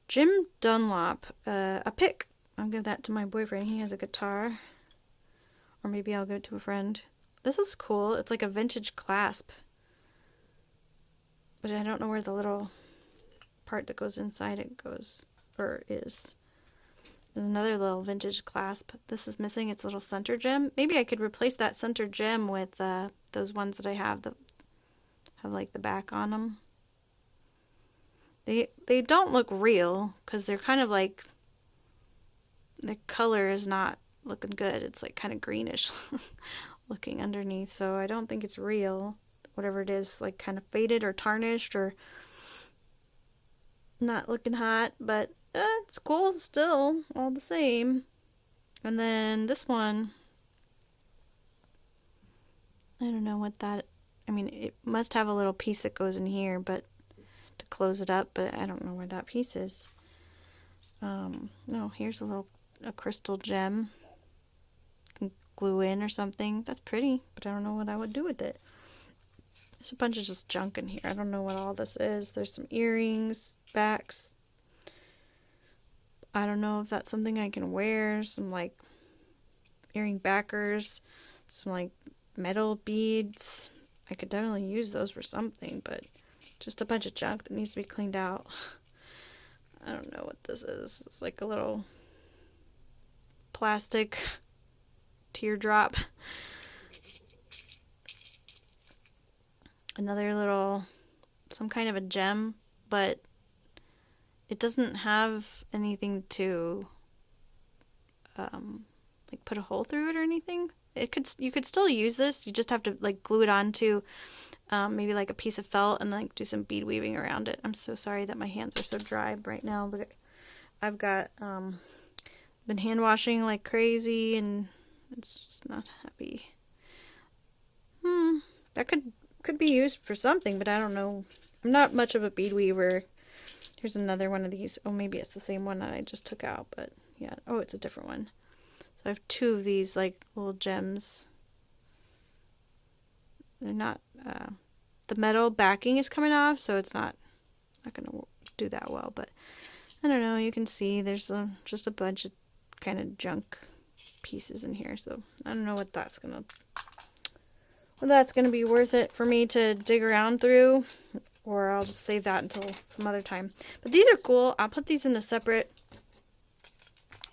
Jim Dunlop, a pick. I'll give that to my boyfriend. He has a guitar. Or maybe I'll give it to a friend. This is cool. It's like a vintage clasp. But I don't know where the little part that goes inside it goes. Or is. There's another little vintage clasp. This is missing its little center gem. Maybe I could replace that center gem with those ones that I have that have like the back on them. They don't look real because they're kind of like, the color is not looking good. It's like kind of greenish looking underneath, so I don't think it's real. Whatever it is, like kind of faded or tarnished or not looking hot, but it's cool still, all the same. And then this one, I don't know what that, I mean, it must have a little piece that goes in here, but to close it up, but I don't know where that piece is. No, here's a crystal gem. You can glue in or something. That's pretty, but I don't know what I would do with it. There's a bunch of just junk in here. I don't know what all this is. There's some earrings, backs. I don't know if that's something I can wear. Some like earring backers, some like metal beads. I could definitely use those for something, but just a bunch of junk that needs to be cleaned out. I don't know what this is. It's like a little plastic teardrop. Another little, some kind of a gem, but it doesn't have anything to like put a hole through it or anything. You could still use this. You just have to like glue it onto maybe like a piece of felt and like do some bead weaving around it. I'm so sorry that my hands are so dry right now. Look, I've got been hand washing like crazy and it's just not happy. That could be used for something, but I don't know. I'm not much of a bead weaver. Here's another one of these. Oh, maybe it's the same one that I just took out, but yeah. Oh, it's a different one. So I have two of these like little gems. They're not, the metal backing is coming off, so it's not going to do that well, but I don't know. You can see there's just a bunch of kind of junk pieces in here, so I don't know what that's going to be worth it for me to dig around through, or I'll just save that until some other time. But these are cool. I'll put these in a separate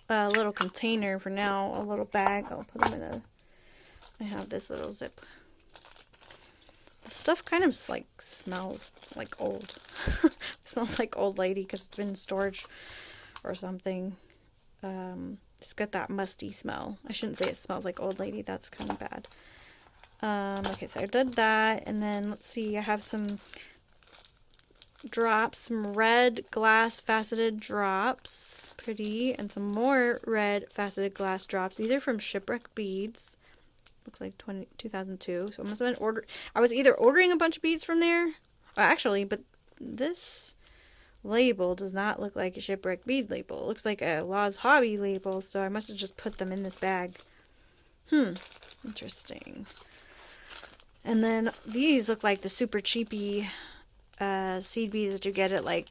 little container for now, a little bag. I'll put them in I have this little zip. The stuff kind of like smells like old. It smells like old lady because it's been in storage or something. It's got that musty smell. I shouldn't say it smells like old lady. That's kind of bad. Okay, so I did that, and then let's see, I have some drops, some red glass faceted drops, pretty, and some more red faceted glass drops. These are from Shipwreck Beads. Looks like 2002. So I must have been I was either ordering a bunch of beads from there, actually, but this label does not look like a Shipwreck Bead label. It looks like a Law's Hobby label, so I must have just put them in this bag. Interesting. And then these look like the super cheapy seed beads that you get at, like,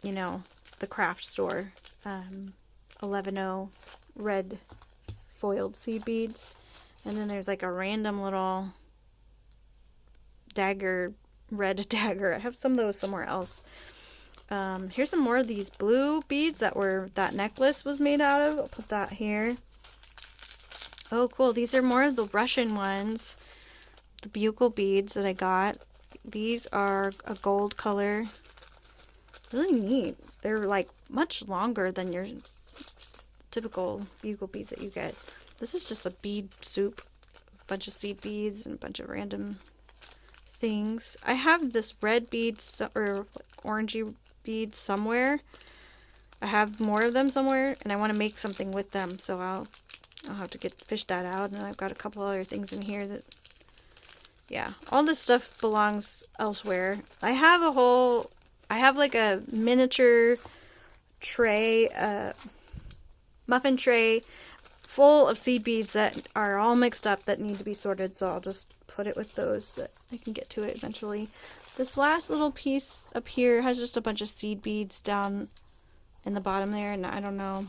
you know, the craft store. 11-0 red foiled seed beads. And then there's like a random little dagger, red dagger. I have some of those somewhere else. Here's some more of these blue beads that necklace was made out of. I'll put that here. Oh, cool. These are more of the Russian ones. The bugle beads that I got. These are a gold color. Really neat. They're like much longer than your typical bugle beads that you get. This is just a bead soup. A bunch of seed beads and a bunch of random things. I have this red bead or orangey bead somewhere. I have more of them somewhere and I want to make something with them, so I'll have to fish that out. And I've got a couple other things in here that, yeah, all this stuff belongs elsewhere. I have like a miniature tray, muffin tray full of seed beads that are all mixed up that need to be sorted, so I'll just put it with those so I can get to it eventually. This last little piece up here has just a bunch of seed beads down in the bottom there, and I don't know.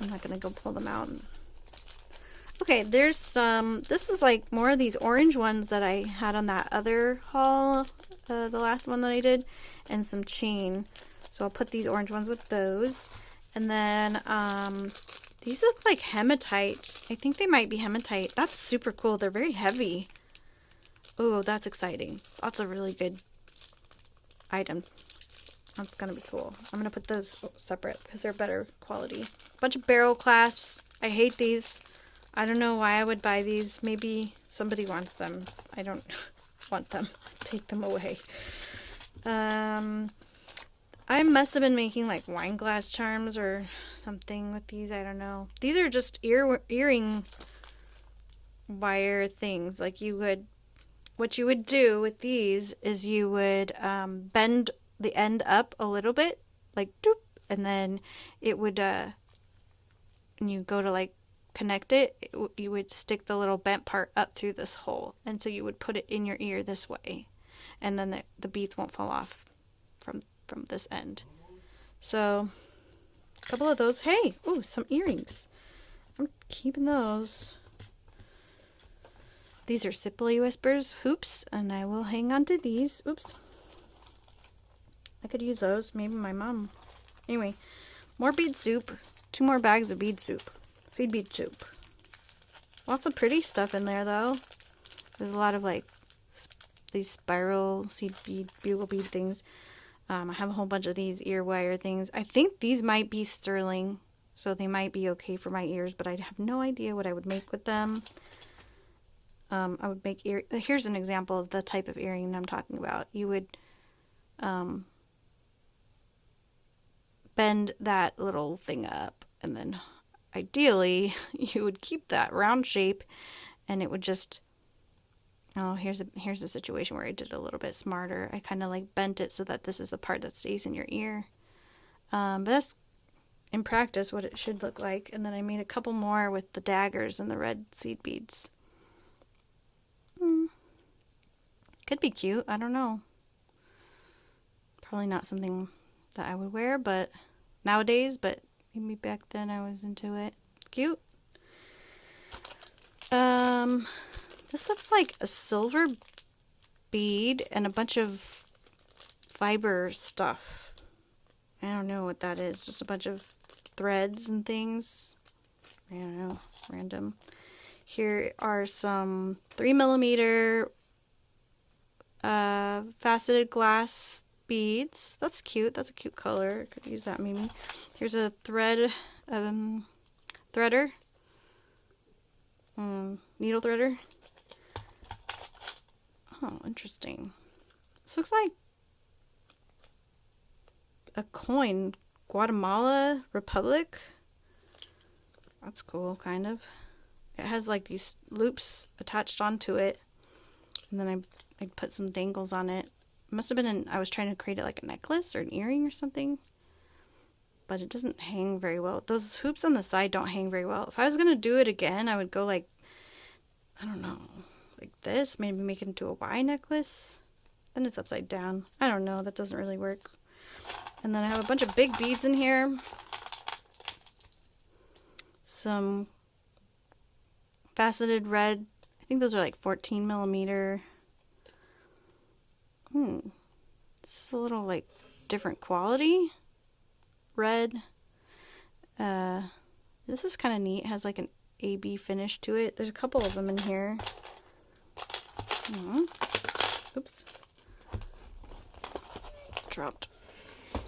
I'm not going to go pull them out. Okay, there's some, this is like more of these orange ones that I had on that other haul, the last one that I did, and some chain. So I'll put these orange ones with those. And then these look like hematite. I think they might be hematite. That's super cool. They're very heavy. Oh, that's exciting. That's a really good item. That's going to be cool. I'm going to put those separate because they're better quality. Bunch of barrel clasps. I hate these. I don't know why I would buy these. Maybe somebody wants them. I don't want them. Take them away. I must have been making like wine glass charms or something with these. I don't know. These are just earring wire things. Like what you would do with these is you would bend the end up a little bit, like doop, and then it would, and you go to like connect it, you would stick the little bent part up through this hole, and so you would put it in your ear this way, and then the beads won't fall off from this end. So a couple of those. Hey, ooh, some earrings. I'm keeping those. These are Sippily Whispers hoops, and I will hang on to these. Oops. I could use those. Maybe my mom. Anyway, more bead soup. 2 more bags of bead soup. Seed bead soup. Lots of pretty stuff in there, though. There's a lot of, like, these spiral seed bead, bugle bead things. I have a whole bunch of these ear wire things. I think these might be sterling, so they might be okay for my ears, but I have no idea what I would make with them. I would make here's an example of the type of earring I'm talking about. You would bend that little thing up, and then ideally you would keep that round shape, and it would just, oh, here's a situation where I did it a little bit smarter. I kind of like bent it so that this is the part that stays in your ear. But that's in practice what it should look like. And then I made a couple more with the daggers and the red seed beads. Could be cute. I don't know. Probably not something that I would wear, but nowadays, but maybe back then I was into it. Cute. This looks like a silver bead and a bunch of fiber stuff. I don't know what that is. Just a bunch of threads and things. I don't know. Random. Here are some 3mm faceted glass beads. That's cute. That's a cute color. Could use that maybe. Here's a threader. Needle threader. Oh, interesting. This looks like a coin. Guatemala Republic. That's cool, kind of. It has like these loops attached onto it. And then I put some dangles on it. It must have been I was trying to create it like a necklace or an earring or something. But it doesn't hang very well. Those hoops on the side don't hang very well. If I was going to do it again, I would go like, I don't know, like this. Maybe make it into a Y necklace. Then it's upside down. I don't know. That doesn't really work. And then I have a bunch of big beads in here. Some faceted red. I think those are like 14mm. This is a little like different quality. Red. This is kind of neat. It has like an AB finish to it. There's a couple of them in here. Oops. Dropped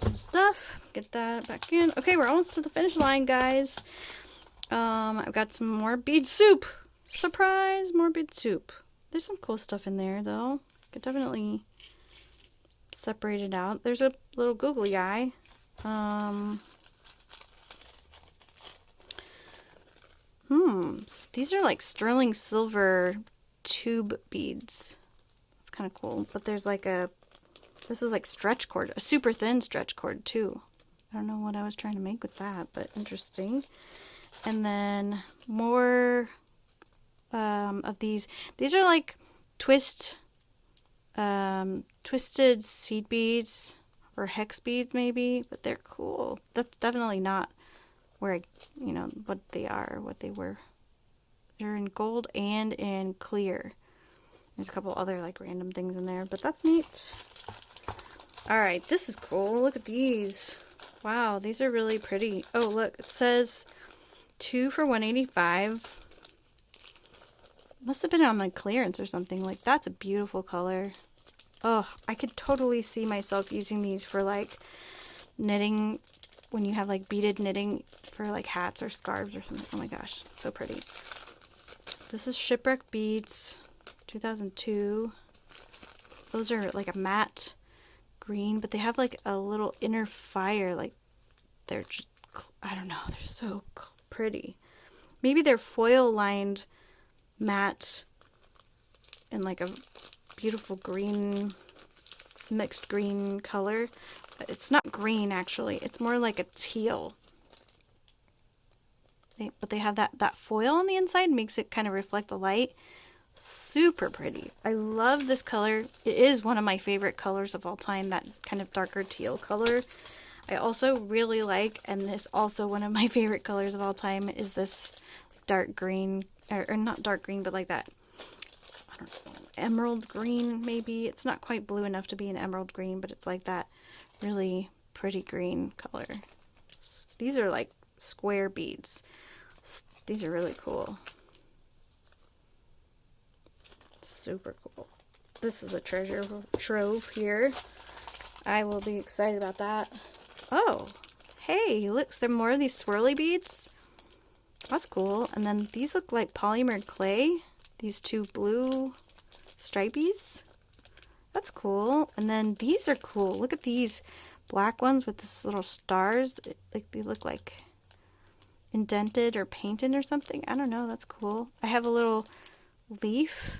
some stuff. Get that back in. Okay, we're almost to the finish line, guys. I've got some more bead soup. Surprise, more bead soup. There's some cool stuff in there, though. Could definitely separate it out. There's a little googly eye. These are like sterling silver tube beads. It's kind of cool. But there's like this is like stretch cord, a super thin stretch cord too. I don't know what I was trying to make with that, but interesting. And then more of these. These are like twisted seed beads or hex beads maybe, but they're cool. That's definitely not where what they are, what they were. They're in gold and in clear. There's a couple other like random things in there, but that's neat. All right, this is cool. Look at these. Wow, these are really pretty. Oh, look, it says 2 for $185. Must have been on like clearance or something. Like, that's a beautiful color. Oh, I could totally see myself using these for like knitting, when you have like beaded knitting for like hats or scarves or something. Oh my gosh, so pretty. This is Shipwreck Beads, 2002. Those are like a matte green, but they have like a little inner fire. Like, they're just, I don't know, they're so pretty. Maybe they're foil lined matte in like a beautiful green, mixed green color. It's not green actually, it's more like a teal. But they have that foil on the inside, makes it kind of reflect the light. Super pretty. I love this color. It is one of my favorite colors of all time, that kind of darker teal color. I also really like, and this also one of my favorite colors of all time, is this dark green, or not dark green, but like that emerald green, maybe. It's not quite blue enough to be an emerald green, but it's like that really pretty green color. These are like square beads. These are really cool. Super cool. This is a treasure trove here. I will be excited about that. Oh, hey, look, there are more of these swirly beads. That's cool. And then these look like polymered clay. These two blue stripies. That's cool. And then these are cool. Look at these black ones with this little stars. Like they look like indented or painted or something. I don't know. That's cool. I have a little leaf.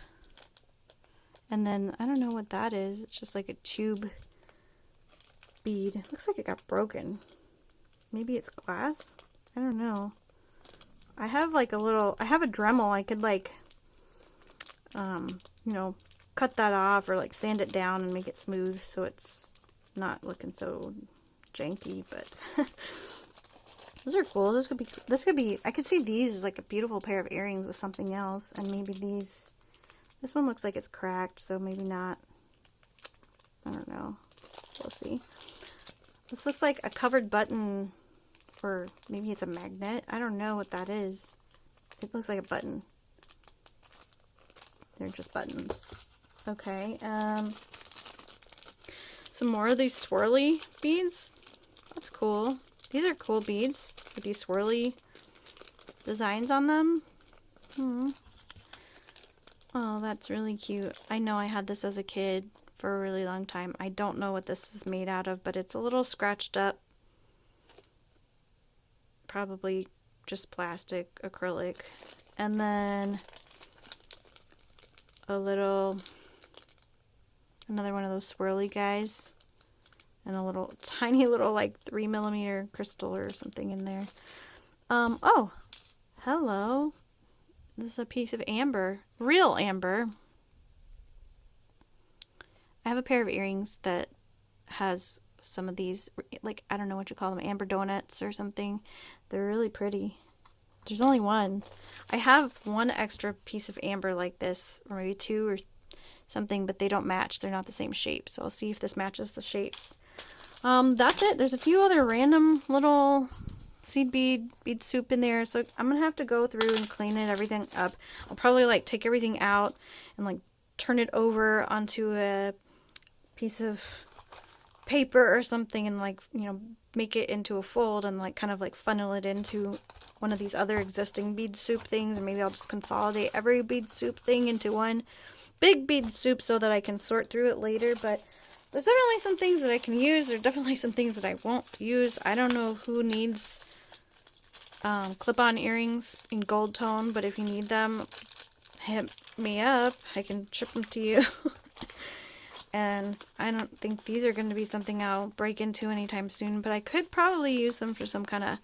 And then I don't know what that is. It's just like a tube bead. It looks like it got broken. Maybe it's glass? I don't know. I have like a little, I have a Dremel. I could like, you know, cut that off or like sand it down and make it smooth so it's not looking so janky, but those are cool. This could be, I could see these as like a beautiful pair of earrings with something else, and maybe these, this one looks like it's cracked, so maybe not. I don't know. We'll see. This looks like a covered button, or maybe it's a magnet. I don't know what that is. It looks like a button. They're just buttons. Okay, some more of these swirly beads. That's cool. These are cool beads with these swirly designs on them. Oh, that's really cute. I know I had this as a kid for a really long time. I don't know what this is made out of, but it's a little scratched up. Probably just plastic, acrylic. And then a little, another one of those swirly guys. And a little, tiny little like 3mm crystal or something in there. Oh, hello. This is a piece of amber, real amber. I have a pair of earrings that has some of these, like, I don't know what you call them, amber donuts or something. They're really pretty. There's only one. I have one extra piece of amber like this, or maybe two or something, but they don't match. They're not the same shape. So I'll see if this matches the shapes. That's it. There's a few other random little seed bead soup in there, so I'm gonna have to go through and clean everything up. I'll probably like take everything out and like turn it over onto a piece of paper or something, and like, you know, make it into a fold and like kind of like funnel it into one of these other existing bead soup things, and maybe I'll just consolidate every bead soup thing into one big bead soup so that I can sort through it later. But there's definitely some things that I can use. There's definitely some things that I won't use. I don't know who needs clip-on earrings in gold tone, but if you need them, hit me up. I can ship them to you. And I don't think these are going to be something I'll break into anytime soon, but I could probably use them for some kind of,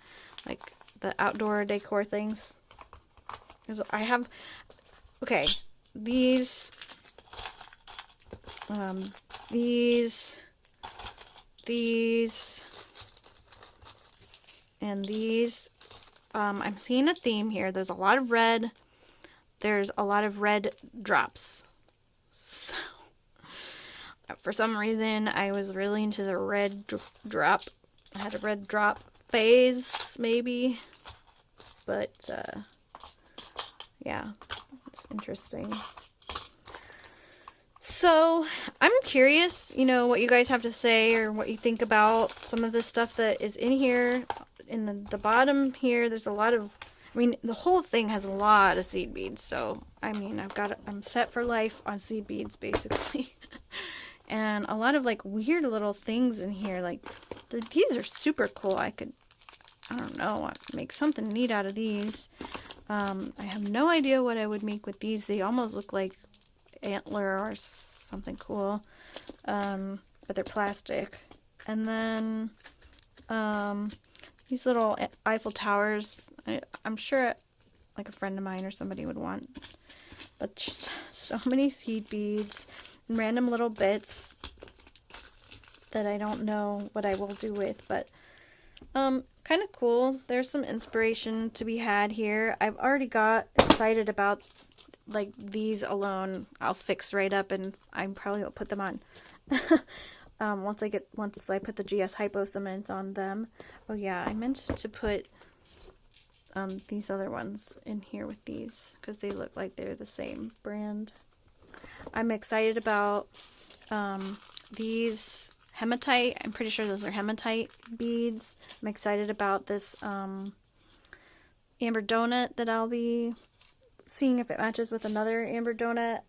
like, the outdoor decor things. Because I have, okay, these, and these, I'm seeing a theme here. There's a lot of red. There's a lot of red drops. So, for some reason, I was really into the red drop. I had a red drop phase, maybe. But, yeah, it's interesting. So, I'm curious, you know, what you guys have to say or what you think about some of the stuff that is in here. In the bottom here, there's a lot of, I mean, the whole thing has a lot of seed beads. So, I mean, I'm set for life on seed beads, basically. And a lot of, like, weird little things in here. Like, these are super cool. I don't know, make something neat out of these. I have no idea what I would make with these. They almost look like antler or something cool. But they're plastic. And then, these little Eiffel Towers, I'm sure, like, a friend of mine or somebody would want. But just so many seed beads. Random little bits that I don't know what I will do with, but kind of cool. There's some inspiration to be had here. I've already got excited about like these alone, I'll fix right up, and I probably will put them on. Once I put the GS Hypo Cement on them. Oh yeah, I meant to put these other ones in here with these because they look like they're the same brand. I'm excited about these hematite. I'm pretty sure those are hematite beads. I'm excited about this amber donut that I'll be seeing if it matches with another amber donut.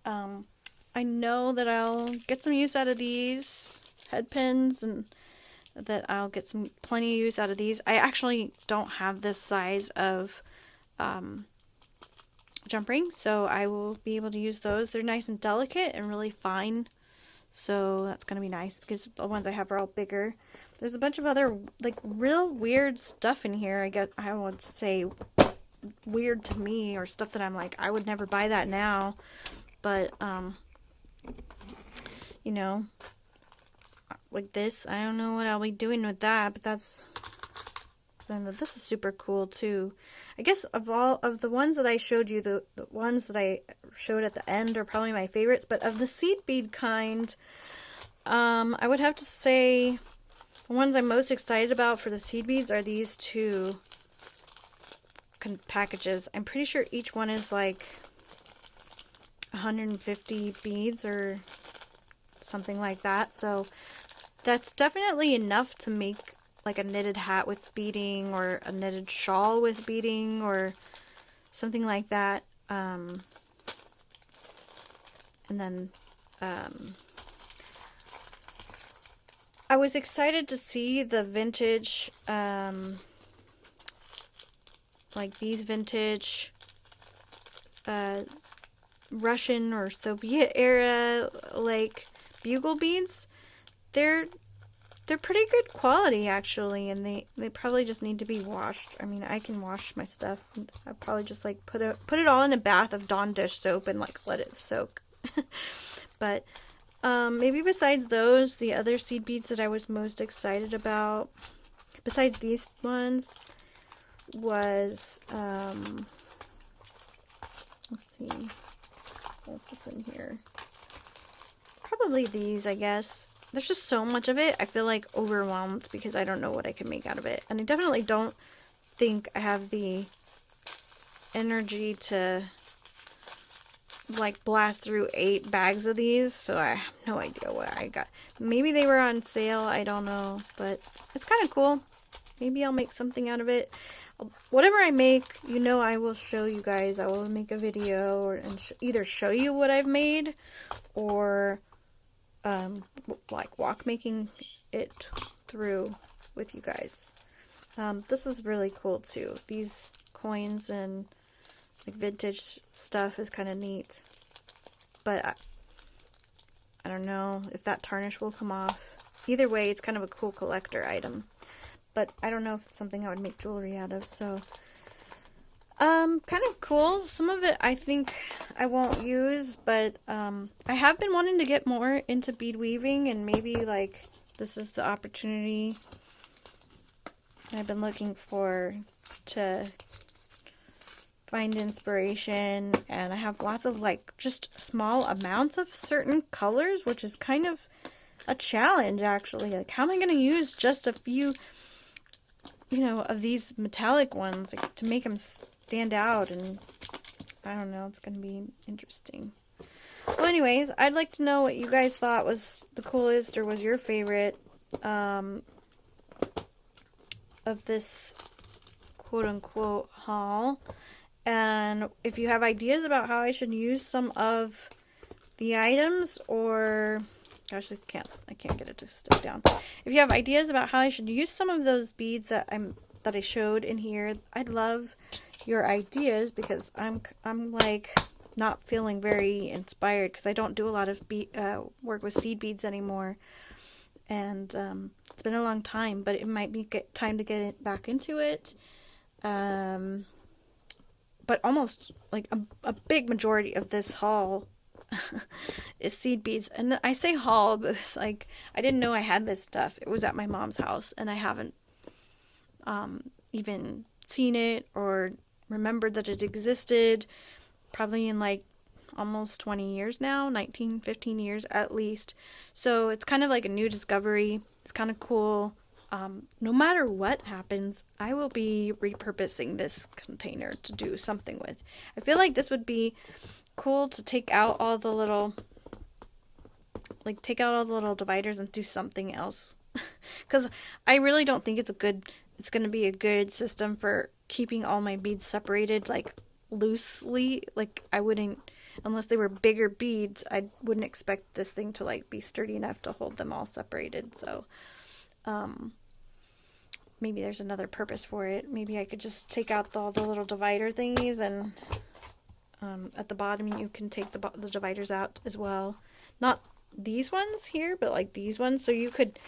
I know that I'll get some use out of these head pins, and that I'll get some plenty of use out of these. I actually don't have this size of jump ring, so I will be able to use those. They're nice and delicate and really fine, so that's going to be nice because the ones I have are all bigger. There's a bunch of other like real weird stuff in here. I would say weird to me, or stuff that I'm like, I would never buy that now, but you know, like this, I don't know what I'll be doing with that, but this is super cool too. I guess of all of the ones that I showed you, the ones that I showed at the end are probably my favorites, but of the seed bead kind, I would have to say the ones I'm most excited about for the seed beads are these two packages. I'm pretty sure each one is like 150 beads or something like that, so that's definitely enough to make like a knitted hat with beading, or a knitted shawl with beading, or something like that. And then I was excited to see the vintage, like these vintage Russian or Soviet era like bugle beads. They're pretty good quality actually, and they probably just need to be washed. I mean, I can wash my stuff. I probably just like put it all in a bath of Dawn dish soap and like let it soak. But maybe besides those, the other seed beads that I was most excited about, besides these ones, was let's see, what's in here? Probably these, I guess. There's just so much of it, I feel like overwhelmed because I don't know what I can make out of it. And I definitely don't think I have the energy to like blast through 8 bags of these, so I have no idea what I got. Maybe they were on sale, I don't know, but it's kind of cool. Maybe I'll make something out of it. Whatever I make, you know, I will show you guys. I will make a video and either show you what I've made, or like walk making it through with you guys. This is really cool too. These coins and like vintage stuff is kind of neat, but I don't know if that tarnish will come off. Either way, it's kind of a cool collector item, but I don't know if it's something I would make jewelry out of. So kind of cool. Some of it I think I won't use, but I have been wanting to get more into bead weaving, and maybe like this is the opportunity I've been looking for to find inspiration. And I have lots of like just small amounts of certain colors, which is kind of a challenge actually. Like, how am I going to use just a few, you know, of these metallic ones like, to make them stand out? And I don't know, it's going to be interesting. Well, anyways, I'd like to know what you guys thought was the coolest or was your favorite of this quote-unquote haul. And if you have ideas about how I should use some of the items, or gosh, I can't get it to stick down. If you have ideas about how I should use some of those beads that I showed in here, I'd love your ideas, because I'm like not feeling very inspired because I don't do a lot of work with seed beads anymore, and it's been a long time, but it might be time to get it back into it. But almost like a big majority of this haul is seed beads. And I say haul, but it's like I didn't know I had this stuff. It was at my mom's house, and I haven't even seen it or remembered that it existed. Probably in like almost 20 years now, 19, 15 years at least. So it's kind of like a new discovery. It's kind of cool. No matter what happens, I will be repurposing this container to do something with. I feel like this would be cool to take out all the little dividers and do something else. Because I really don't think it's going to be a good system for keeping all my beads separated like loosely. Like I wouldn't, unless they were bigger beads, I wouldn't expect this thing to like be sturdy enough to hold them all separated. So maybe there's another purpose for it. Maybe I could just take out all the little divider thingies, and at the bottom you can take the dividers out as well. Not these ones here, but like these ones. So you could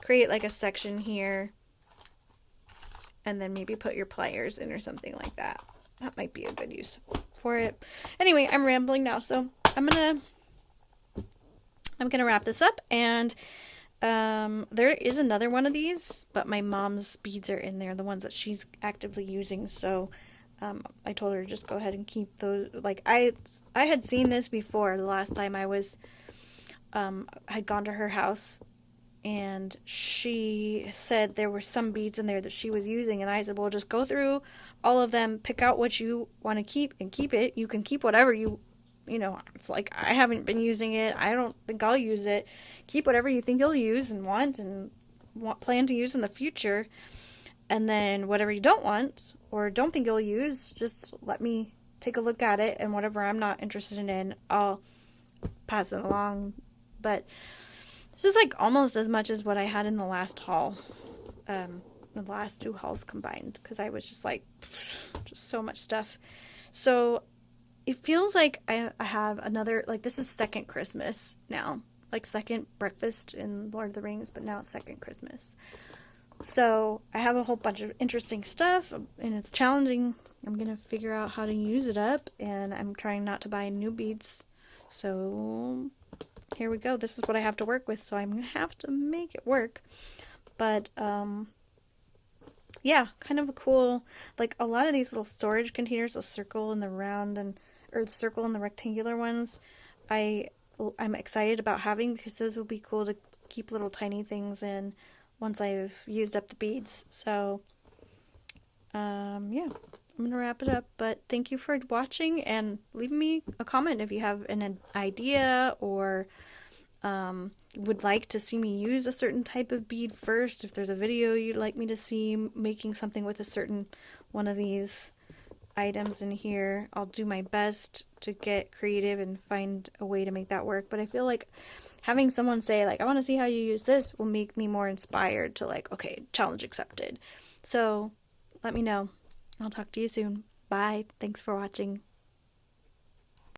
create like a section here and then maybe put your pliers in or something like that. That might be a good use for it. Anyway, I'm rambling now, so I'm gonna wrap this up. And there is another one of these, but my mom's beads are in there, the ones that she's actively using. So I told her to just go ahead and keep those. Like I had seen this before the last time I was had gone to her house, and she said there were some beads in there that she was using, and I said, well, just go through all of them, pick out what you want to keep, and keep it. You can keep whatever you know, it's like, I haven't been using it, I don't think I'll use it. Keep whatever you think you'll use and plan to use in the future, and then whatever you don't want or don't think you'll use, just let me take a look at it, and whatever I'm not interested in, I'll pass it along. But this is like almost as much as what I had in the last haul, the last two hauls combined, because I was just like, just so much stuff. So it feels like I have another, like this is second Christmas now, like second breakfast in Lord of the Rings, but now it's second Christmas. So I have a whole bunch of interesting stuff, and it's challenging. I'm going to figure out how to use it up, and I'm trying not to buy new beads. So here we go. This is what I have to work with, so I'm going to have to make it work. But, yeah, kind of a cool, like a lot of these little storage containers, the circle and the round, or the circle and the rectangular ones, I'm excited about having, because those will be cool to keep little tiny things in once I've used up the beads. So, yeah, I'm going to wrap it up, but thank you for watching, and leave me a comment if you have an idea, or would like to see me use a certain type of bead first. If there's a video you'd like me to see making something with a certain one of these items in here, I'll do my best to get creative and find a way to make that work. But I feel like having someone say, like, I want to see how you use this, will make me more inspired to, like, okay, challenge accepted. So let me know. I'll talk to you soon. Bye. Thanks for watching.